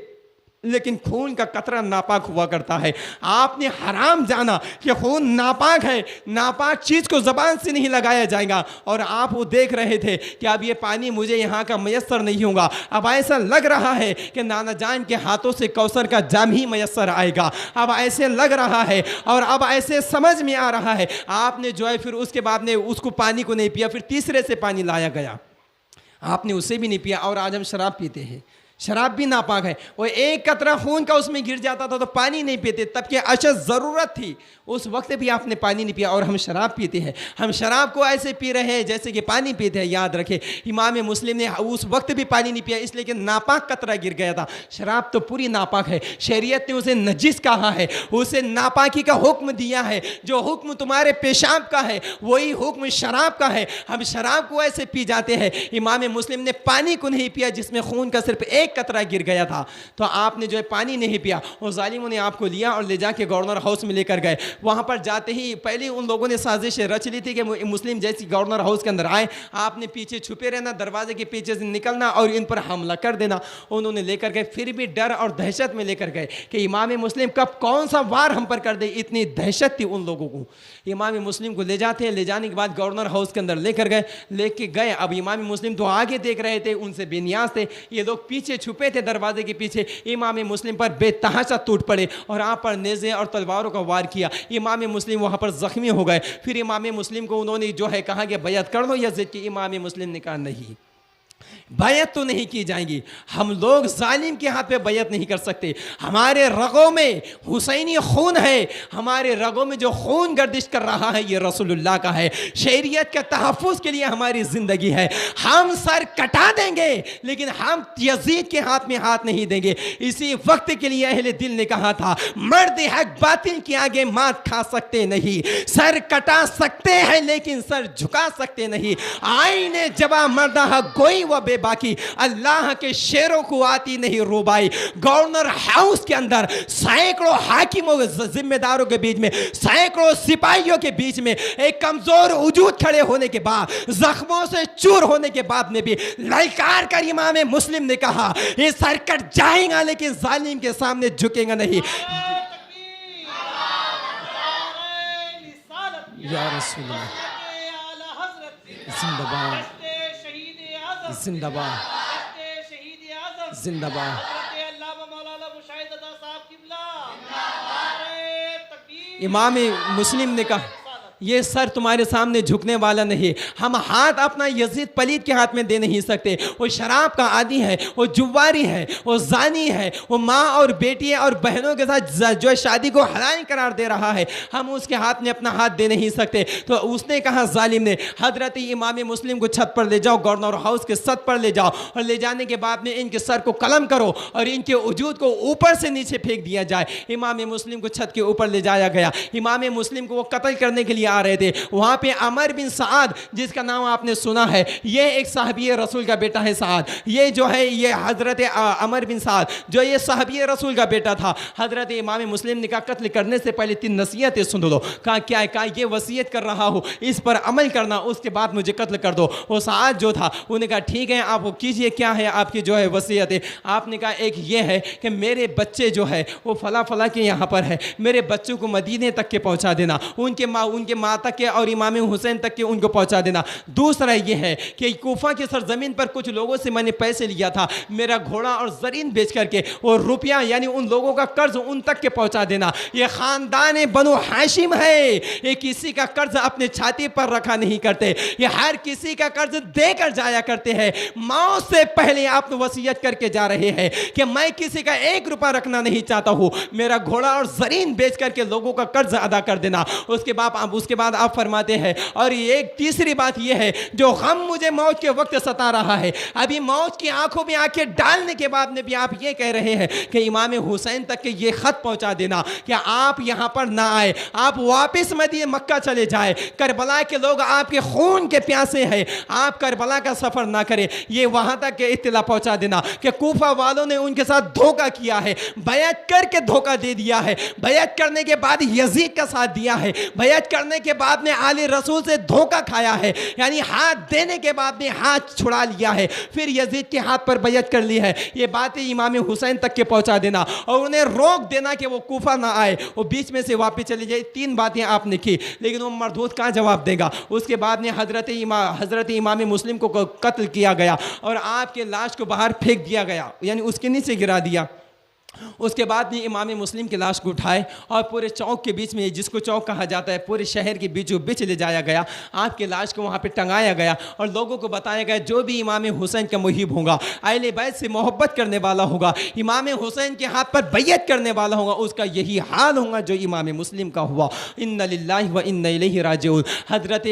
لیکن خون کا قطرہ ناپاک ہوا کرتا ہے. آپ نے حرام جانا کہ خون ناپاک ہے, ناپاک چیز کو زبان سے نہیں لگایا جائے گا, اور آپ وہ دیکھ رہے تھے کہ اب یہ پانی مجھے یہاں کا میسر نہیں ہوگا. اب ایسا لگ رہا ہے کہ نانا جان کے ہاتھوں سے کوثر کا جام ہی میسر آئے گا, اب ایسے لگ رہا ہے, اور اب ایسے سمجھ میں آ رہا ہے. آپ نے جو ہے پھر اس کے بعد نے اس کو پانی کو نہیں پیا, پھر تیسرے سے پانی لایا گیا, آپ نے اسے بھی نہیں پیا. اور آج ہم شراب پیتے ہیں, شراب بھی ناپاک ہے, وہ ایک قطرہ خون کا اس میں گر جاتا تھا تو پانی نہیں پیتے, تب کہ اشد ضرورت تھی, اس وقت بھی آپ نے پانی نہیں پیا. اور ہم شراب پیتے ہیں, ہم شراب کو ایسے پی رہے ہیں جیسے کہ پانی پیتے ہیں. یاد رکھے امام مسلم نے اس وقت بھی پانی نہیں پیا, اس لیے کہ ناپاک قطرہ گر گیا تھا. شراب تو پوری ناپاک ہے, شریعت نے اسے نجس کہا ہے, اسے ناپاکی کا حکم دیا ہے. جو حکم تمہارے پیشاب کا ہے وہی حکم شراب کا ہے. ہم شراب کو ایسے پی جاتے ہیں. امام مسلم نے پانی کو نہیں پیا جس میں خون کا صرف ایک قطرہ گر گیا تھا, تو آپ نے جو ہے پانی نہیں پیا. اور ظالموں نے آپ کو لیا اور لے جا کے گورنر ہاؤس میں لے کر گئے. وہاں پر جاتے ہی پہلے ان لوگوں نے سازش رچ لی تھی کہ مسلم جیسی گورنر ہاؤس کے اندر آئے, آپ نے پیچھے چھپے رہنا, دروازے کے پیچھے سے نکلنا اور ان پر حملہ کر دینا. انہوں نے لے کر گئے, پھر بھی ڈر اور دہشت میں لے کر گئے کہ امام مسلم کب کون سا وار ہم پر کر دے, اتنی دہشت تھی ان لوگوں کو. امام مسلم کو لے جاتے ہیں, لے جانے کے بعد گورنر ہاؤس کے اندر لے کر گئے, لے کے گئے. اب امام مسلم تو آگے دیکھ رہے تھے, ان سے بے نیاز تھے, یہ لوگ پیچھے چھپے تھے دروازے کے پیچھے. امام مسلم پر بے تحاشا ٹوٹ پڑے اور آپ پر نیزے اور تلواروں کا وار کیا. امام مسلم وہاں پر زخمی ہو گئے. پھر امام مسلم کو انہوں نے جو ہے کہا کہ بیعت کر دو یزید کی. امام مسلم نے کہا نہیں, بیعت تو نہیں کی جائیں گی, ہم لوگ ظالم کے ہاتھ پہ بیعت نہیں کر سکتے. ہمارے رگوں میں حسینی خون ہے, ہمارے رگوں میں جو خون گردش کر رہا ہے یہ رسول اللہ کا ہے. شریعت کے تحفظ کے لیے ہماری زندگی ہے, ہم سر کٹا دیں گے لیکن ہم یزید کے ہاتھ میں ہاتھ نہیں دیں گے. اسی وقت کے لیے اہل دل نے کہا تھا, مرد حق باطل کے آگے مات کھا سکتے نہیں, سر کٹا سکتے ہیں لیکن سر جھکا سکتے نہیں. آئین جبا مردہ گوئی و بے بولے باقی اللہ کے شیروں کو آتی نہیں روبائی. گورنر ہاؤس کے اندر سینکڑوں حاکموں ذمہ داروں کے بیچ میں, سینکڑوں سپاہیوں کے بیچ میں ایک کمزور وجود کھڑے ہونے کے بعد, زخموں سے چور ہونے کے بعد میں بھی للکار کر امام مسلم نے کہا یہ سر کٹ جائیں گا لیکن ظالم کے سامنے جھکیں گا نہیں. یا رسول اللہ زندہ باد, زندہ باد, زندہ باد. امام مسلم نے کہا یہ سر تمہارے سامنے جھکنے والا نہیں. ہم ہاتھ اپنا یزید پلید کے ہاتھ میں دے نہیں سکتے. وہ شراب کا عادی ہے, وہ جواری ہے, وہ زانی ہے, وہ ماں اور بیٹی اور بہنوں کے ساتھ جو شادی کو حرام قرار دے رہا ہے, ہم اس کے ہاتھ میں اپنا ہاتھ دے نہیں سکتے. تو اس نے کہا ظالم نے, حضرت امام مسلم کو چھت پر لے جاؤ, گورنر ہاؤس کے چھت پر لے جاؤ, اور لے جانے کے بعد میں ان کے سر کو قلم کرو اور ان کے وجود کو اوپر سے نیچے پھینک دیا جائے. امام مسلم کو چھت کے اوپر لے جایا گیا. امام مسلم کو وہ قتل کرنے کے لیے آ رہے تھے. وہاں پہ عمر بن سعد جس کا نام آپ نے سنا ہے, یہ ایک صحابی رسول کا بیٹا ہے. سعد یہ جو ہے یہ حضرت عمر بن سعد جو یہ صحابی رسول کا بیٹا تھا. حضرت امام مسلم نے کہا قتل کرنے سے پہلے 3 نصیحتیں سن لو. کہا کیا ہے؟ کہا یہ وصیت کر رہا ہوں, اس پر عمل کرنا, اس کے بعد مجھے قتل کر دو. وہ سعد جو تھا انہوں نے کہا ٹھیک ہے آپ کیجئے, کیا ہے آپ کی جو ہے وصیت ہے؟ آپ نے کہا ایک یہ ہے کہ میرے بچے جو ہے وہ فلاں فلاں کے یہاں پر ہے, میرے بچوں کو مدینے تک کے پہنچا دینا, ان کے ماں تک کے اور امام حسین تک کے ان کو پہنچا دینا. دوسرا یہ ہے کہ کوفہ کی سرزمین پر کچھ لوگوں سے میں نے پیسے لیا تھا, میرا گھوڑا اور زرین بیچ کر کے وہ روپیہ یعنی ان لوگوں کا قرض ان تک کے پہنچا دینا. یہ خاندان بنو ہاشم ہے, یہ کسی کا قرض اپنے چھاتی پر رکھا نہیں کرتے, یہ ہر کسی کا قرض دے کر جایا کرتے ہیں. موت سے پہلے آپ وصیت کر کے جا رہے ہیں کہ میں کسی کا 1 روپیہ رکھنا نہیں چاہتا ہوں, میرا گھوڑا اور زرین بیچ کر کے لوگوں کا قرض ادا کر دینا. اس کے بعد آپ فرماتے ہیں اور ایک تیسری بات یہ ہے جو غم مجھے موت کے وقت ستا رہا ہے, ابھی موت کی آنکھوں میں آنکھیں ڈالنے کے بعد میں بھی آپ یہ کہہ رہے ہیں کہ امام حسین تک کہ یہ خط پہنچا دینا کہ آپ یہاں پر نہ آئے, آپ واپس مکہ چلے جائے. کربلا کے لوگ آپ کے خون کے پیاسے ہیں, آپ کربلا کا سفر نہ کریں. یہ وہاں تک کہ اطلاع پہنچا دینا کہ کوفہ والوں نے ان کے ساتھ دھوکہ کیا ہے, بیعت کر کے دھوکہ دے دیا ہے, بیعت کرنے کے بعد یزید کا ساتھ دیا ہے, بیعت کرنے کے بعد میں آل رسول سے دھوکہ کھایا ہے, یعنی ہاتھ دینے کے بعد میں ہاتھ چھڑا لیا ہے, پھر یزید کے ہاتھ پر بیعت کر لی ہے. یہ باتیں امام حسین تک کے پہنچا دینا اور انہیں روک دینا کہ وہ کوفہ نہ آئے, وہ بیچ میں سے واپس چلے جائے. 3 باتیں آپ نے کی, لیکن وہ مردود کہاں جواب دے گا. اس کے بعد میں حضرت امام مسلم کو قتل کیا گیا اور آپ کے لاش کو باہر پھینک دیا گیا, یعنی اس کے نیچے گرا دیا. اس کے بعد میں امام مسلم کی لاش کو اٹھائے اور پورے چوک کے بیچ میں, جس کو چوک کہا جاتا ہے, پورے شہر کے بیچوں بیچ لے جایا گیا. آپ کی لاش کو وہاں پہ ٹنگایا گیا اور لوگوں کو بتایا گیا جو بھی امام حسین کا محب ہوگا, اہل بیت سے محبت کرنے والا ہوگا, امام حسین کے ہاتھ پر بیعت کرنے والا ہوگا, اس کا یہی حال ہوگا جو امام مسلم کا ہوا. ان للہ و انا الیہ راجعون. حضرت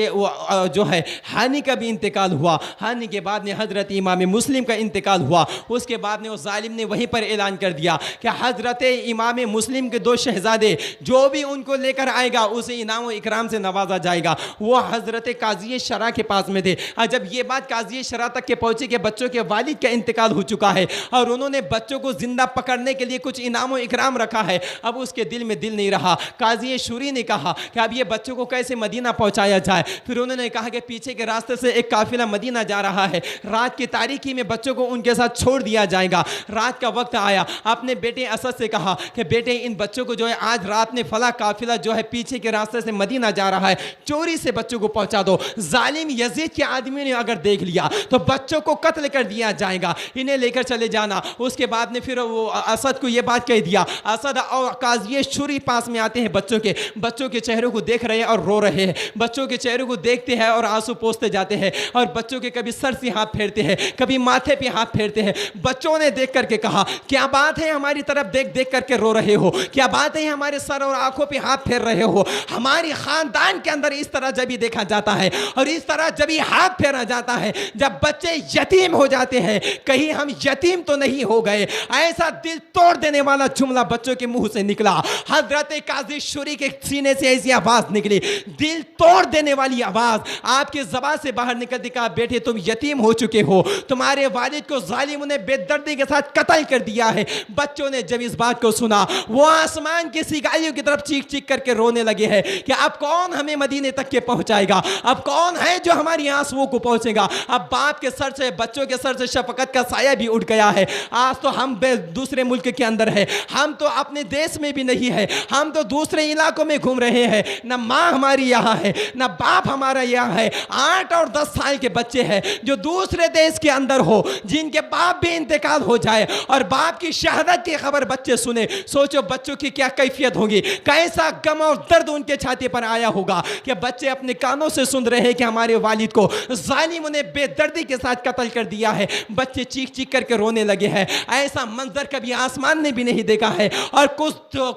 جو ہے ہانی کا بھی انتقال ہوا, ہانی کے بعد میں حضرت امام مسلم کا انتقال ہوا. اس کے بعد میں اس ظالم نے وہیں پر اعلان کر دیا کہ حضرت امام مسلم کے 2 شہزادے جو بھی ان کو لے کر آئے گا اسے انعام و اکرام سے نوازا جائے گا. وہ حضرت قاضی شرح کے پاس میں تھے. جب یہ بات قاضی شرح تک کے پہنچی کہ بچوں کے والد کا انتقال ہو چکا ہے اور انہوں نے بچوں کو زندہ پکڑنے کے لیے کچھ انعام و اکرام رکھا ہے, اب اس کے دل میں دل نہیں رہا. قاضی شوری نے کہا کہ اب یہ بچوں کو کیسے مدینہ پہنچایا جائے. پھر انہوں نے کہا کہ پیچھے کے راستے سے ایک قافلہ مدینہ جا رہا ہے, رات کی تاریکی میں بچوں کو ان کے ساتھ چھوڑ دیا جائے گا. رات کا وقت آیا, اپنے بیٹے اسد سے کہا کہ بیٹے ان بچوں کو جو ہے آج رات میں فلاں قافلہ جو ہے پیچھے کے راستے سے مدینہ جا رہا ہے, چوری سے بچوں کو پہنچا دو. ظالم یزید کے آدمی نے اگر دیکھ لیا تو بچوں کو قتل کر دیا جائے گا, انہیں لے کر چلے جانا. اس کے بعد میں پھر وہ اسد کو یہ بات کہہ دیا. اسد اور قاضی شوری پاس میں آتے ہیں, بچوں کے چہروں کو دیکھ رہے ہیں اور رو رہے ہیں, بچوں کے چہروں کو دیکھتے ہیں اور آنسو پوچھتے جاتے ہیں, اور بچوں کے کبھی سر سے ہاتھ پھیرتے ہیں, کبھی ماتھے پہ ہاتھ پھیرتے ہیں. بچوں نے دیکھ کر کے کہا کیا بات ہے, ہماری ہماری طرف دیکھ دیکھ کر کے رو رہے ہو؟ کیا بات ہے ہمارے سر اور آنکھوں پہ ہاتھ پھیر رہے ہو؟ ہماری خاندان کے اندر اس طرح جب ہی دیکھا جاتا ہے اور اس طرح جب ہی ہاتھ پھیرا جاتا ہے جب بچے یتیم ہو جاتے ہیں، کہیں ہم یتیم تو نہیں ہو گئے؟ ایسا دل توڑ دینے والا جملہ بچوں کے منہ سے نکلا. حضرت قاضی شوری کے سینے سے ایسی آواز نکلی، دل توڑ دینے والی آواز آپ کے زبان سے باہر نکل دی. کہا بیٹے تم یتیم ہو چکے ہو، تمہارے والد کو ظالموں نے بے دردی کے ساتھ قتل کر دیا ہے. بچوں نے جب اس بات کو سنا وہ آسمان کی سگائیوں کی طرف چیخ چیخ کر کے رونے لگے ہیں کہ اب کون ہمیں مدینے تک کے پہنچائے گا؟ اب کون ہے جو ہماری آنسوؤں کو پہنچے گا؟ اب باپ کے سر سے، بچوں کے سر سے شفقت کا سایہ بھی اٹھ گیا ہے. آج تو ہم دوسرے ملک کے اندر ہے، ہم تو اپنے دیش میں بھی نہیں ہے، ہم تو دوسرے علاقوں میں گھوم رہے ہیں. نہ ماں ہماری یہاں ہے، نہ باپ ہمارا یہاں ہے. 8 اور 10 سال کے بچے ہیں جو دوسرے دیش کے اندر ہو، جن کے باپ بھی انتقال ہو جائے اور باپ کی شہادت کی خبر بچے سنے. سوچو بچوں کی کیا کیفیت ہوگی، کیسا غم اور درد ان کے چھاتی پر آیا ہوگا کہ بچے اپنے کانوں سے سن رہے ہیں کہ ہمارے والد کو ظالموں نے بے دردی کے ساتھ قتل کر دیا ہے. بچے چیخ چیخ کر کے رونے لگے ہیں. ایسا منظر کبھی آسمان نے بھی نہیں دیکھا ہے اور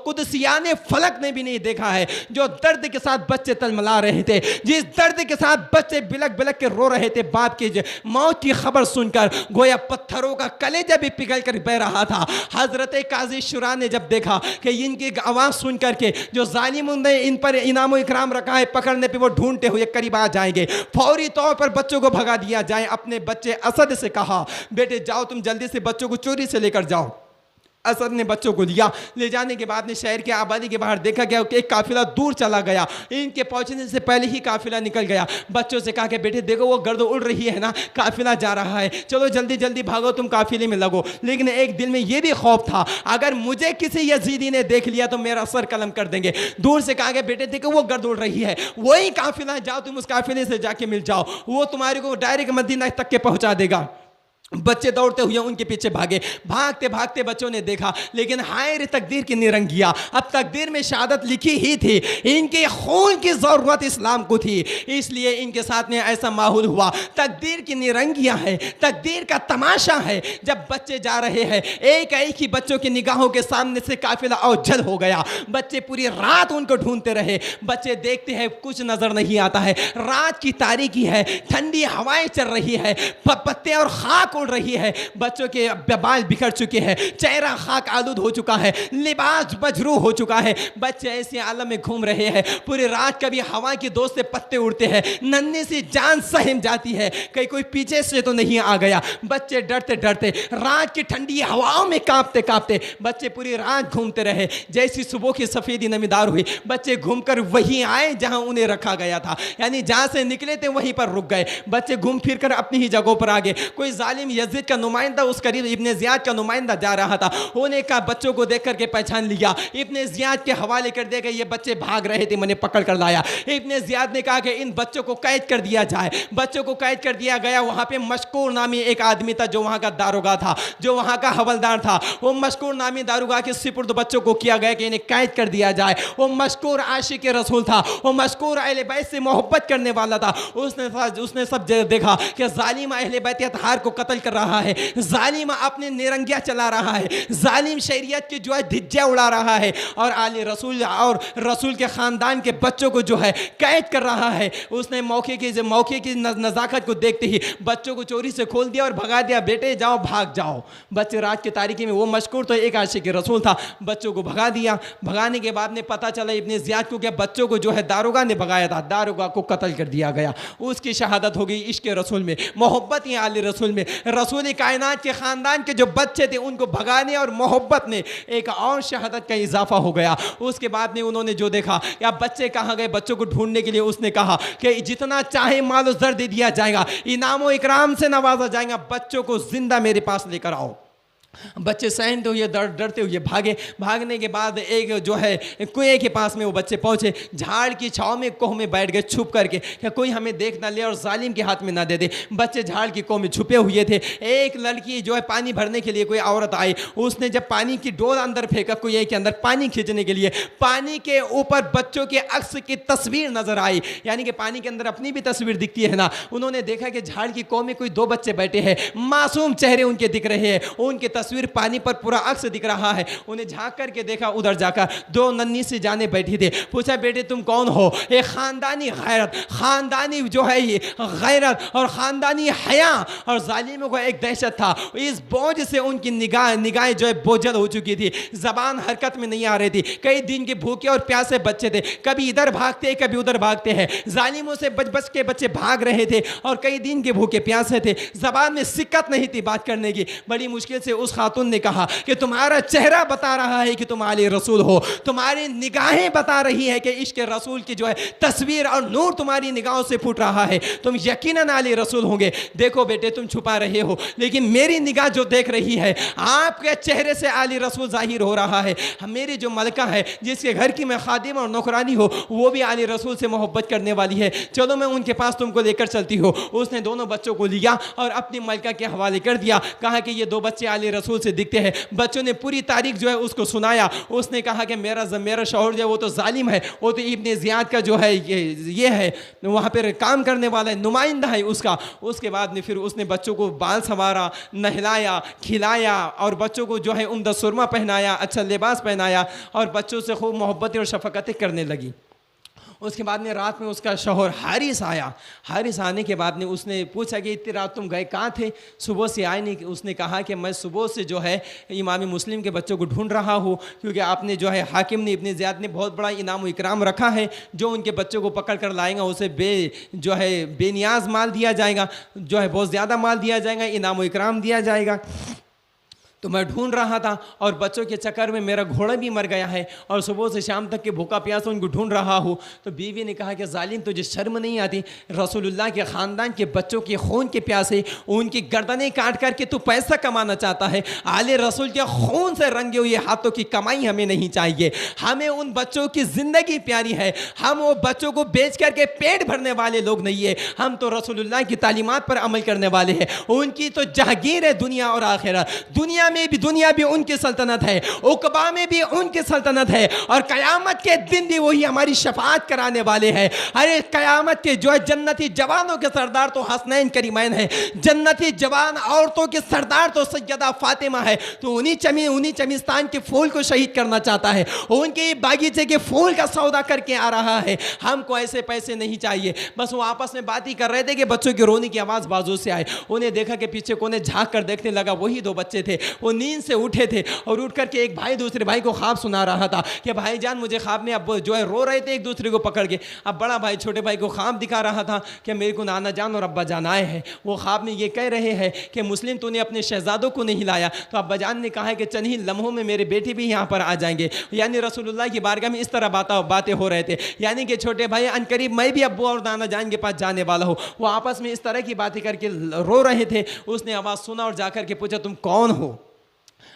قدسیان فلک نے بھی نہیں دیکھا ہے. جو درد کے ساتھ بچے تلملا رہے تھے، جس درد کے ساتھ بچے بلک بلک کے رو رہے تھے باپ کی موت کی خبر سن کر، گویا پتھروں کا کلیجہ بھی پگھل کر بہ رہا تھا. حضرت قاضی شورا نے جب دیکھا کہ ان کی آواز سن کر کے جو ظالموں نے ان پر انعام و اکرام رکھا ہے پکڑنے پہ وہ ڈھونڈتے ہوئے قریب آ جائیں گے، فوری طور پر بچوں کو بھگا دیا جائے. اپنے بچے اسد سے کہا بیٹے جاؤ تم جلدی سے بچوں کو چوری سے لے کر جاؤ. اسد نے بچوں کو لیا. لے جانے کے بعد نے شہر کے آبادی کے باہر دیکھا کہ ایک قافلہ دور چلا گیا. ان کے پہنچنے سے پہلے ہی قافلہ نکل گیا. بچوں سے کہا کہ بیٹے دیکھو وہ گرد اڑ رہی ہے نا، قافلہ جا رہا ہے، چلو جلدی جلدی بھاگو تم قافلے میں لگو. لیکن ایک دل میں یہ بھی خوف تھا اگر مجھے کسی یزیدی نے دیکھ لیا تو میرا سر قلم کر دیں گے. دور سے کہا کہ بیٹے دیکھو وہ گرد اڑ رہی ہے، وہی قافلہ، جاؤ تم اس قافلے سے جا کے مل جاؤ، وہ تمہارے کو ڈائریکٹ مدینہ تک کے پہنچا دے گا. بچے دوڑتے ہوئے ان کے پیچھے بھاگے. بھاگتے بھاگتے بچوں نے دیکھا لیکن ہائے رے تقدیر کی نرنگیا، اب تقدیر میں شہادت لکھی ہی تھی. ان کے خون کی ضرورت اسلام کو تھی، اس لیے ان کے ساتھ میں ایسا ماحول ہوا. تقدیر کی نرنگیاں ہے، تقدیر کا تماشا ہے. جب بچے جا رہے ہیں ایک ایک ہی بچوں کی نگاہوں کے سامنے سے قافلہ اوجھل ہو گیا. بچے پوری رات ان کو ڈھونڈتے رہے. بچے دیکھتے ہیں کچھ نظر نہیں آتا ہے. رات کی تاریکی ہے، ٹھنڈی ہوائیں چل رہی ہے، پتے اور خاک اڑ رہی ہے. بچوں کے بال بکھر چکے ہیں، چہرہ خاک آلود ہو چکا ہے، لباس مجروح ہو چکا ہے. بچے ایسے عالم میں گھوم رہے ہیں. پوری رات کبھی ہوا کی دو سے پتے اڑتے ہیں، ننھی سی جان سہم جاتی ہے کہیں کوئی پیچھے سے تو نہیں آ گیا. بچے ڈرتے ڈرتے رات کی ٹھنڈی ہواؤں میں کانپتے کانپتے بچے پوری رات گھومتے رہے. جیسی صبح کی سفیدی نمیدار ہوئی بچے گھوم کر وہیں آئے جہاں انہیں رکھا گیا تھا، یعنی جہاں سے نکلے تھے وہیں پر رک گئے. بچے گھوم پھر کر اپنی ہی جگہوں پر آگے. کوئی ظالم یزید کا نمائندہ اس قریب ابن زیاد کا نمائندہ جا رہا تھا. انہیں کہا بچوں کو دیکھ کر کے پہچان لیا. ابن زیاد کے حوالے کر دے گا یہ بچے بھاگ رہے تھے، میں نے پکڑ کر لایا. ابن زیاد نے کہا کہ ان بچوں کو قید کر دیا جائے. بچوں کو قید کر دیا گیا. وہاں پہ مشکور نامی ایک آدمی تھا جو وہاں کا داروغہ تھا، جو وہاں کا حوالدار تھا. وہ مشکور نامی داروغہ کے سپرد بچوں کو کیا گیا کہ انہیں قید کر دیا جائے. وہ مشکور عاشق رسول تھا، وہ مشکور اہل بیت سے محبت کرنے والا تھا. اس نے سب دیکھا کہ ظالم اہل بیت اطہار کو قتل کر رہا ہے، ظالم اپنے نرنگیاں چلا رہا ہے، ظالم شریعت کی جو ہے دھجیاں اڑا رہا ہے اور آل رسول اور رسول کے خاندان کے بچوں کو جو ہے قید کر رہا ہے. اس نے موقع کی نزاکت کو دیکھتے ہی بچوں کو چوری سے کھول دیا اور بھگا دیا. بیٹے جاؤ بھاگ جاؤ. بچے رات کی تاریکی میں، وہ مشکور تو ایک عاشق رسول تھا، بچوں کو بھگا دیا. بھگانے کے بعد نے پتہ چلا ابن زیاد کو کہ بچوں کو جو ہے داروغہ نے بھگایا تھا، داروغہ کو قتل کر دیا گیا. اس کی شہادت ہو گئی عشق رسول میں، محبت ہی آل رسول میں. رسول کائنات کے خاندان کے جو بچے تھے ان کو بھگانے اور محبت میں ایک اور شہادت کا اضافہ ہو گیا. اس کے بعد نے انہوں نے جو دیکھا یا بچے کہاں گئے بچوں کو ڈھونڈنے کے لیے، اس نے کہا کہ جتنا چاہے مال و زر دے دیا جائے گا، انعام و اکرام سے نوازا جائے گا، بچوں کو زندہ میرے پاس لے کر آؤ. بچے سہمتے ہوئے ڈرتے ہوئے بھاگے. بھاگنے کے بعد ایک جو ہے کنویں کے پاس میں وہ بچے پہنچے. جھاڑ کی چھاؤں میں کوہ میں بیٹھ گئے چھپ کر کے کہ کوئی ہمیں دیکھ نہ لے اور ظالم کے ہاتھ میں نہ دے دے. بچے جھاڑ کی کوہ میں چھپے ہوئے تھے. ایک لڑکی جو ہے پانی بھرنے کے لیے کوئی عورت آئی. اس نے جب پانی کی ڈول اندر پھینکا کنویں کے اندر پانی کھینچنے کے لیے، پانی کے اوپر بچوں کے عکس کی تصویر نظر آئی، یعنی کہ پانی کے اندر اپنی بھی تصویر دکھتی ہے نا. انہوں نے دیکھا کہ جھاڑ کی کوہ میں کوئی 2 بچے بیٹھے ہیں، معصوم چہرے ان کے دکھ رہے ہیں، ان کے تصویر پانی پر پورا عکس دکھ رہا ہے. انہیں جھانک کر کے دیکھا, ادھر جا کر دو ننھی سی جانیں بیٹھی تھی. پوچھا بیٹے تم کون ہو؟ ایک خاندانی غیرت, خاندانی جو ہے یہ غیرت اور خاندانی حیا اور ظالموں کو ایک دہشت تھا. اس بوجھ سے ان کی نگاہیں جو ہے بوجھل ہو چکی تھی, زبان حرکت میں نہیں آ رہی تھی. کئی دن کے بھوکے اور پیاسے بچے تھے, کبھی ادھر بھاگتے کبھی ادھر بھاگتے ہیں. ظالموں سے بچ بچ کے بچے بھاگ رہے تھے اور کئی دن کے بھوکے پیاسے تھے. زبان میں سکت نہیں تھی بات کرنے کی. بڑی مشکل سے اس خاتون نے کہا کہ تمہارا چہرہ بتا رہا ہے کہ تم آل رسول ہو, تمہاری نگاہیں بتا رہی ہے کہ عشق رسول کی جو ہے تصویر اور نور تمہاری نگاہوں سے پھوٹ رہا ہے, تم یقیناً آل رسول ہوں گے. دیکھو بیٹے تم چھپا رہے ہو, لیکن میری نگاہ جو دیکھ رہی ہے آپ کے چہرے سے آل رسول ظاہر ہو رہا ہے. میری جو ملکہ ہے جس کے گھر کی میں خادم اور نوکرانی ہو, وہ بھی آل رسول سے محبت کرنے والی ہے. چلو میں ان کے پاس تم کو لے کر چلتی ہوں. اس نے دونوں بچوں کو لیا اور اپنی ملکہ کے حوالے کر دیا. کہا کہ یہ دو بچے آل رسول سے دکھتے ہیں. بچوں نے پوری تاریخ جو ہے اس کو سنایا. اس نے کہا کہ میرا شوہر جو ہے وہ تو ظالم ہے, وہ تو ابن زیاد کا جو ہے یہ ہے, وہاں پر کام کرنے والا ہے, نمائندہ ہے اس کا. اس کے بعد میں پھر اس نے بچوں کو بال سنوارا, نہلایا, کھلایا اور بچوں کو جو ہے عمدہ سرما پہنایا, اچھا لباس پہنایا اور بچوں سے خوب محبتیں اور شفقتیں کرنے لگی. اس کے بعد میں رات میں اس کا شوہر حارث آیا. حارث آنے کے بعد میں اس نے پوچھا کہ اتنی رات تم گئے کہاں تھے, صبح سے آئے نہیں. اس نے کہا کہ میں صبح سے جو ہے امام مسلم کے بچوں کو ڈھونڈ رہا ہوں, کیونکہ آپ نے جو ہے حاکم نے ابن زیاد نے بہت بڑا انعام و اکرام رکھا ہے. جو ان کے بچوں کو پکڑ کر لائیں گا اسے بے نیاز مال دیا جائے گا, جو ہے بہت زیادہ مال دیا جائے گا, انعام و اکرام دیا جائے گا. تو میں ڈھونڈ رہا تھا اور بچوں کے چکر میں میرا گھوڑا بھی مر گیا ہے اور صبح سے شام تک کے بھوکا پیاسا ان کو ڈھونڈ رہا ہوں. تو بیوی نے کہا کہ ظالم تجھے شرم نہیں آتی, رسول اللہ کے خاندان کے بچوں کے خون کے پیاسے ان کی گردنیں کاٹ کر کے تو پیسہ کمانا چاہتا ہے. آل رسول کے خون سے رنگے ہوئے ہاتھوں کی کمائی ہمیں نہیں چاہیے. ہمیں ان بچوں کی زندگی پیاری ہے. ہم وہ بچوں کو بیچ کر کے پیٹ بھرنے والے لوگ نہیں ہیں. ہم تو رسول اللہ کی تعلیمات پر عمل کرنے والے ہیں. ان کی تو جہگیر ہے دنیا اور آخرت. دنیا بھی ان کی سلطنت ہے, عقبہ میں بھی ان کی سلطنت ہے, اور قیامت کے دن بھی وہی ہماری شفاعت کرانے والے ہیں. ارے قیامت کے جو ہے جنتی جوانوں کے سردار تو حسنین کریمین ہیں, جنتی جوان عورتوں کے سردار تو سیدہ فاطمہ ہے. تو انہی چمستان کے پھول کو شہید کرنا چاہتا ہے, ان کے باغیچے کے پھول کا سودا کر کے آ رہا ہے. ہم کو ایسے پیسے نہیں چاہیے. بس وہ آپس میں بات ہی کر رہے تھے کہ بچوں کی رونے کی آواز بازو سے آئے. انہیں دیکھا کہ پیچھے کونے جھانک کر دیکھنے لگا, وہی دو بچے تھے. وہ نیند سے اٹھے تھے اور اٹھ کر کے ایک بھائی دوسرے بھائی کو خواب سنا رہا تھا کہ بھائی جان مجھے خواب میں اب جو ہے رو رہے تھے ایک دوسرے کو پکڑ کے. اب بڑا بھائی چھوٹے بھائی کو خواب دکھا رہا تھا کہ میرے کو نانا جان اور ابا جان آئے ہیں. وہ خواب میں یہ کہہ رہے ہیں کہ مسلم تو نے اپنے شہزادوں کو نہیں لایا. تو ابا جان نے کہا کہ چند ہی لمحوں میں میرے بیٹے بھی یہاں پر آ جائیں گے. یعنی رسول اللہ کی بارگاہ میں اس طرح باتیں ہو رہے تھے, یعنی کہ چھوٹے بھائی ان قریب میں بھی ابو اور نانا جان کے پاس جانے والا ہوں. وہ آپس میں اس طرح کی باتیں کر کے رو رہے تھے. اس نے آواز سنا اور جا کر کے پوچھا تم کون ہو؟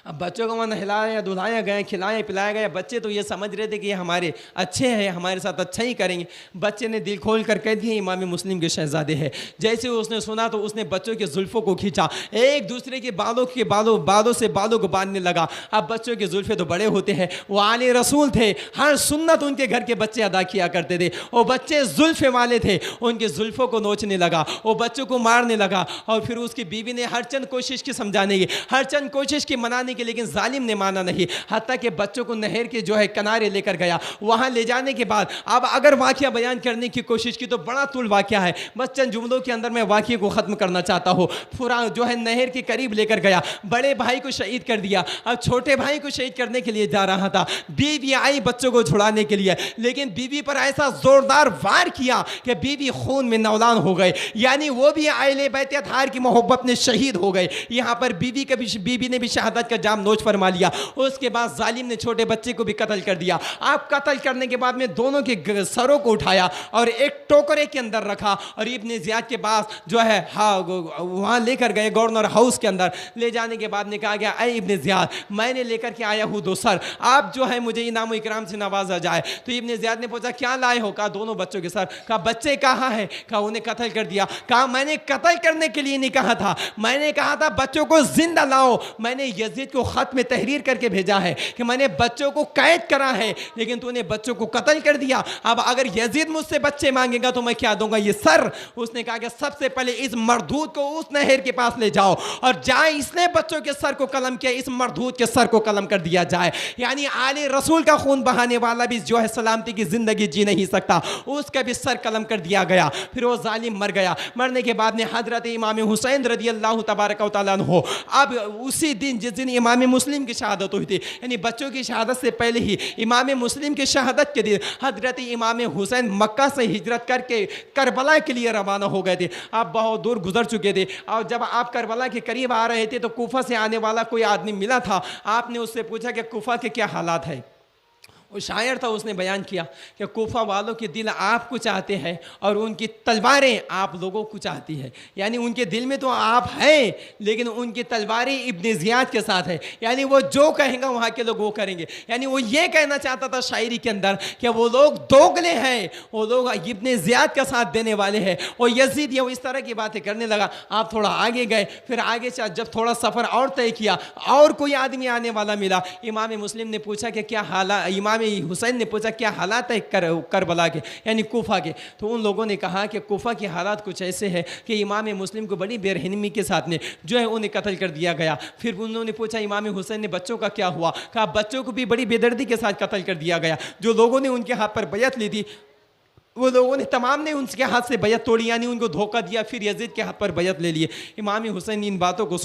اب بچوں کو وہاں نہلایا دھلایا گیا, کھلایا پلایا گیا. بچے تو یہ سمجھ رہے تھے کہ یہ ہمارے اچھے ہیں, ہمارے ساتھ اچھا ہی کریں گے. بچے نے دل کھول کر کہہ دیا امام مسلم کے شہزادے ہیں. جیسے اس نے سنا تو اس نے بچوں کے زلفوں کو کھینچا, ایک دوسرے کے بالوں سے بالوں کو باندھنے لگا. اب بچوں کے زلفے تو بڑے ہوتے ہیں, وہ آل رسول تھے, ہر سنت ان کے گھر کے بچے ادا کیا کرتے تھے. وہ بچے زلفے والے تھے, ان کے زلفوں کو نوچنے لگا, وہ بچوں کو مارنے لگا. اور پھر اس کی بیوی نے ہر چند کوشش کی سمجھانے کی, ہر چند کوشش کی منانے کی, لیکن ظالم نے مانا نہیں. حتیٰ کہ بچوں کو نہر کے جو ہے کنارے لے کر گیا. وہاں لے جانے کے بعد اب اگر واقعہ بیان کرنے کی کوشش کی تو بڑا طول واقعہ ہے, بس چند جملوں کے اندر میں واقعے کو ختم کرنا چاہتا ہوں. پورا جو ہے نہر کے قریب لے کر گیا, بڑے بھائی کو شہید کر دیا. اب چھوٹے بھائی کو شہید کرنے کے لیے جا رہا تھا. بیوی آئی بچوں کو چھڑانے کے لیے, لیکن بیوی پر ایسا زوردار وار کیا کہ بیوی خون میں نولان ہو گئے. یعنی وہ بھی اہل بیت اطہار کی محبت میں شہید ہو گئے. یہاں پر بیوی نے بھی شہادت کا جام نوچ فرما لیا. اس کے بعد ظالم نے چھوٹے بچے کو بھی قتل کر دیا. آپ قتل کرنے کے بعد میں دونوں کے سروں کو اٹھایا اور ایک ٹوکرے کے اندر رکھا اور ابن زیاد کے پاس جو ہے وہاں لے کر گئے گورنر ہاؤس کے اندر. لے جانے کے بعد نے کہا گیا اے ابن زیاد میں نے لے کر کے آیا ہوں 2 سر, آپ جو ہے مجھے انعام و اکرام سے نوازا جائے. تو ابن زیاد نے پوچھا کیا لائے ہو؟ کہا دونوں بچوں کے سر. کہا بچے کہاں ہیں؟ کہا انہیں قتل کر دیا. کہا میں نے قتل کرنے کے لیے نہیں کہا تھا, میں نے کہا تھا بچوں کو زندہ لاؤ. میں نے یزید کو خط میں تحریر کر کے بھیجا ہے کہ میں نے بچوں کو قید کرا ہے لیکن تو نے بچوں کو قتل کر دیا. اب اگر یزید مجھ سے بچے مانگے گا تو میں کیا دوں گا؟ یہ سر. اس نے کہا کہ سب سے پہلے اس مردود کو اس نہر کے پاس لے جاؤ اور جہاں اس نے بچوں کے سر کو قلم کیا اس مردود کے سر کو قلم کر دیا جائے. یعنی آل رسول کا خون بہانے والا بھی جو ہے سلامتی کی زندگی جی نہیں سکتا, اس کا بھی سر قلم کر دیا گیا. پھر وہ ظالم مر گیا. مرنے کے بعد نے حضرت امام حسین رضی اللہ تبارک و تعالیٰ عنہ, اب اسی دن جس دن امام مسلم کی شہادت ہوئی تھی, یعنی بچوں کی شہادت سے پہلے ہی امام مسلم کی شہادت کے دن حضرت امام حسین مکہ سے ہجرت کر کے کربلا کے لیے روانہ ہو گئے تھے. آپ بہت دور گزر چکے تھے اور جب آپ کربلا کے قریب آ رہے تھے تو کوفہ سے آنے والا کوئی آدمی ملا تھا. آپ نے اس سے پوچھا کہ کوفہ کے کیا حالات ہیں. وہ شاعر تھا, اس نے بیان کیا کہ کوفہ والوں کے دل آپ کو چاہتے ہیں اور ان کی تلواریں آپ لوگوں کو چاہتی ہیں. یعنی ان کے دل میں تو آپ ہیں لیکن ان کی تلواریں ابن زیاد کے ساتھ ہے. یعنی وہ جو کہیں گا وہاں کے لوگ وہ کریں گے. یعنی وہ یہ کہنا چاہتا تھا شاعری کے اندر کہ وہ لوگ دوگلے ہیں, وہ لوگ ابن زیاد کا ساتھ دینے والے ہیں. وہ یزید یا وہ اس طرح کی باتیں کرنے لگا. آپ تھوڑا آگے گئے, پھر آگے جب تھوڑا سفر اور طے کیا اور کوئی آدمی آنے والا ملا. امام مسلم نے پوچھا کہ کیا حالات, امام حسین نے پوچھا کیا حالات ہے کربلا کے یعنی کوفہ کے. تو ان لوگوں نے کہا کہ کوفہ کے حالات کچھ ایسے ہیں کہ امام مسلم کو بڑی بے رحمی کے ساتھ نے جو ہے انہیں قتل کر دیا گیا. پھر انہوں نے پوچھا امام حسین نے بچوں کا کیا ہوا؟ کہا بچوں کو بھی بڑی بے دردی کے ساتھ قتل کر دیا گیا. جو لوگوں نے ان کے ہاتھ پر بیعت لی تھی وہ لوگوں نے تمام نے ان کے ہاتھ سے بیعت توڑی, یعنی ان کو دھوکہ دیا, پھر یزید کے ہاتھ پر بیعت لے لیے. امام حسین نے ان باتوں کو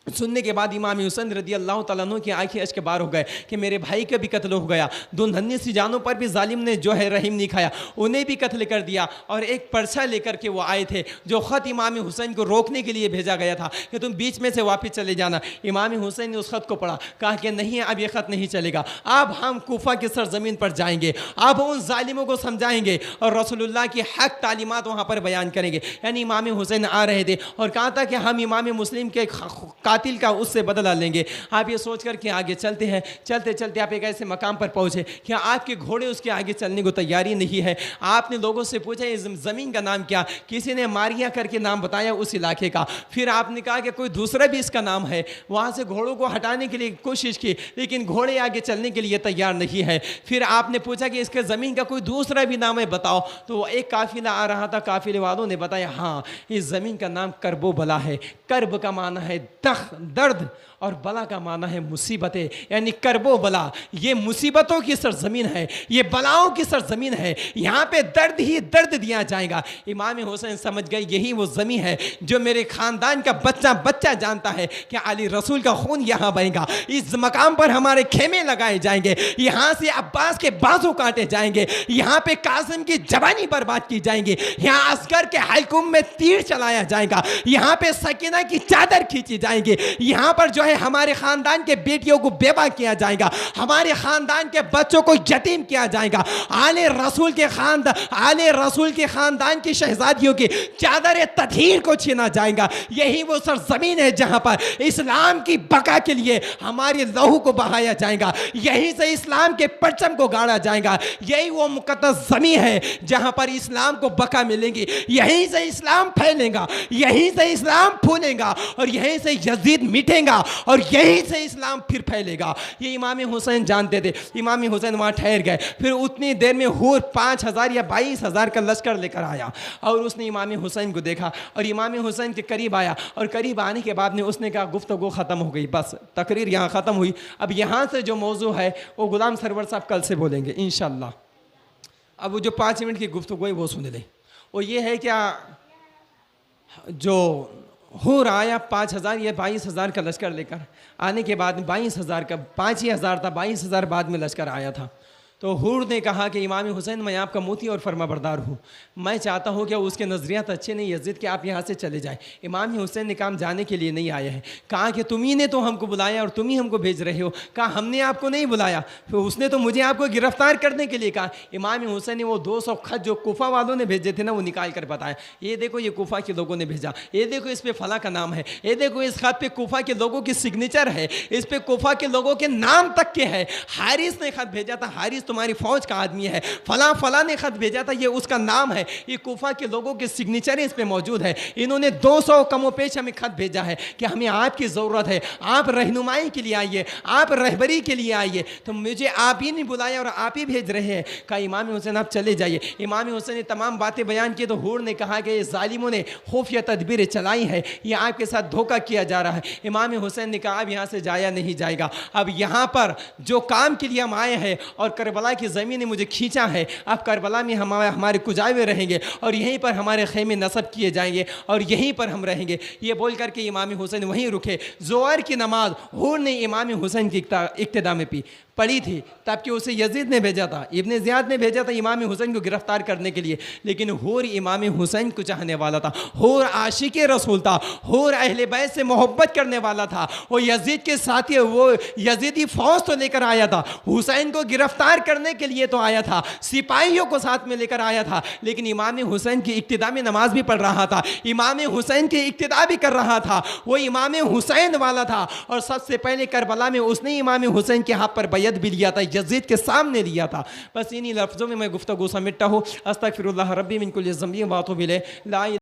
سننے کے بعد امام حسین رضی اللہ تعالیٰ عنہ کی آنکھیں اشک بار ہو گئے کہ میرے بھائی کا بھی قتل ہو گیا. دو ننھی سی جانوں پر بھی ظالم نے جو ہے رحم نہیں کھایا, انہیں بھی قتل کر دیا. اور ایک پرچہ لے کر کے وہ آئے تھے جو خط امام حسین کو روکنے کے لیے بھیجا گیا تھا کہ تم بیچ میں سے واپس چلے جانا. امام حسین نے اس خط کو پڑھا, کہا کہ نہیں اب یہ خط نہیں چلے گا, اب ہم کوفہ کی سرزمین پر جائیں گے, اب ان ظالموں کو سمجھائیں گے اور رسول اللہ کی حق تعلیمات وہاں پر بیان کریں گے. یعنی امام حسین آ رہے تھے اور کہا تھا کہ ہم امام مسلم کے قاتل کا اس سے بدلہ لیں گے. آپ یہ سوچ کر کہ آگے چلتے ہیں, چلتے چلتے آپ ایک ایسے مقام پر پہنچے کہ آپ کے گھوڑے اس کے آگے چلنے کو تیاری نہیں ہے. آپ نے لوگوں سے پوچھا اس زمین کا نام کیا؟ کسی نے ماریا کر کے نام بتایا اس علاقے کا. پھر آپ نے کہا کہ کوئی دوسرا بھی اس کا نام ہے. وہاں سے گھوڑوں کو ہٹانے کے لیے کوشش کی لیکن گھوڑے آگے چلنے کے لیے تیار نہیں ہے. پھر آپ نے پوچھا کہ اس کے زمین کا کوئی دوسرا بھی نام ہے بتاؤ. تو ایک قافلہ آ رہا تھا, قافلے والوں نے بتایا ہاں اس زمین کا نام کرب و بلا ہے. کرب کا معنی ہے درد اور بلا کا معنی ہے مصیبتیں. یعنی کرب و بلا یہ مصیبتوں کی سرزمین ہے, یہ بلاؤں کی سرزمین ہے, یہاں پہ درد ہی درد دیا جائے گا. امام حسین سمجھ گئے یہی وہ زمین ہے جو میرے خاندان کا بچہ جانتا ہے کہ علی رسول کا خون یہاں بہے گا. اس مقام پر ہمارے خیمے لگائے جائیں گے, یہاں سے عباس کے بازو کاٹے جائیں گے, یہاں پہ قاسم کی جوانی برباد کی جائیں گی, یہاں عسکر کے حلقوم میں تیر چلایا جائے گا, یہاں پہ سکینہ کی چادر کھینچی جائیں گی, یہاں پر جو ہے ہمارے خاندان کے بیٹیوں کو بیوہ کیا جائے گا, ہمارے خاندان کے بچوں کو یتیم کیا جائے گا, آل رسول کے خاندان کی شہزادیوں کی چادر تطہیر کو چھینا جائے گا. یہی وہ سرزمین ہے جہاں پر اسلام کی بقا کے لیے ہمارے لہو کو بہایا جائے گا, یہیں سے اسلام کے پرچم کو گاڑا جائے گا. یہی وہ مقدس زمین ہے جہاں پر اسلام کو بقا ملے گی, یہیں سے اسلام پھیلے گا, یہیں سے اسلام پھولے گا اور یہیں سے یزید مٹے گا اور یہیں سے اسلام پھر پھیلے گا. یہ امام حسین جانتے تھے. امام حسین وہاں ٹھہر گئے. پھر اتنی دیر میں حور 5,000 یا 22,000 کا لشکر لے کر آیا اور اس نے امام حسین کو دیکھا اور امام حسین کے قریب آیا اور قریب آنے کے بعد نے اس نے کہا گفتگو ختم ہو گئی, بس تقریر یہاں ختم ہوئی. اب یہاں سے جو موضوع ہے وہ غلام سرور صاحب کل سے بولیں گے انشاءاللہ. اب وہ جو 5 منٹ کی گفتگو ہے وہ سن لیں. وہ یہ ہے کیا جو حور آیا 5,000 یا 22,000 کا لشکر لے کر, آنے کے بعد 22,000 کا 5,000 تھا, 22,000 بعد میں لشکر آیا تھا. تو حور نے کہا کہ امام حسین میں آپ کا موتی اور فرما بردار ہوں, میں چاہتا ہوں کہ اس کے نظریات اچھے نہیں یزید کہ آپ یہاں سے چلے جائیں. امام حسین نے کام جانے کے لیے نہیں آئے ہیں. کہا کہ تم ہی نے تو ہم کو بلایا اور تم ہی ہم کو بھیج رہے ہو. کہا ہم نے آپ کو نہیں بلایا, تو اس نے تو مجھے آپ کو گرفتار کرنے کے لیے کہا. امام حسین نے وہ 200 خط جو کوفہ والوں نے بھیجے تھے نا وہ نکال کر بتایا, یہ دیکھو یہ کوفہ کے لوگوں نے بھیجا, یہ دیکھو اس پہ فلاں کا نام ہے, یہ دیکھو اس خط پہ کوفہ کے لوگوں کی سگنیچر ہے, اس پہ کوفہ کے لوگوں کے نام تک کے ہے. حارث نے خط بھیجا تھا, حارث تمہاری فوج کا آدمی ہے، فلاں فلاں نے خط بھیجا تھا، یہ اس کا نام ہے، یہ کوفہ کے لوگوں کے سگنیچر اس پہ موجود ہے، انہوں نے 200 کم و پیش ہمیں خط بھیجا ہے کہ ہمیں آپ کی ضرورت ہے، آپ رہنمائی کے لیے آئیے، آپ رہبری کے لیے آئیے، تو مجھے آپ ہی نے بلایا اور آپ ہی بھیج رہے ہیں۔ کہا امام حسین آپ چلے جائیے۔ امام حسین نے تمام باتیں بیان کی تو حور نے کہا کہ یہ ظالموں نے خفیہ تدبیریں چلائی ہیں، یہ آپ کے ساتھ دھوکہ کیا جا رہا ہے۔ امام حسین نے کہا اب یہاں سے جایا نہیں جائے گا، اب یہاں پر جو کام کے لیے ہم آئے ہیں اور کربلا کی زمین نے مجھے کھینچا ہے، اب کربلا میں ہمارے کجاوے رہیں گے اور یہیں پر ہمارے خیمے نصب کیے جائیں گے اور یہیں پر ہم رہیں گے۔ یہ بول کر کے امام حسین وہیں رکے۔ ظہر کی نماز حور نے امام حسین کی اقتداء میں پڑھی تھی، تب کہ اسے یزید نے بھیجا تھا، ابن زیاد نے بھیجا تھا امام حسین کو گرفتار کرنے کے لیے، لیکن حور امام حسین کو چاہنے والا تھا، حور عاشق رسول تھا، حور اہل بیت سے محبت کرنے والا تھا، وہ یزید کے ساتھی، وہ یزیدی فوج تو لے کر آیا تھا، حسین کو گرفتار کرنے کے لیے تو آیا تھا، سپاہیوں کو ساتھ میں لے کر آیا تھا، لیکن امام حسین کی اقتداء میں نماز بھی پڑھ رہا تھا، امام حسین کی اقتداء بھی کر رہا تھا، وہ امام حسین والا تھا، اور سب سے پہلے کربلا میں اس نے امام حسین کے ہاتھ پر بیعت بھی لیا تھا، یزید کے سامنے لیا تھا۔ بس انہی لفظوں میں میں گفتگو سمیٹتا ہوں۔ استغفر اللہ ربی من کل ذنب و اتوب الیہ۔ لا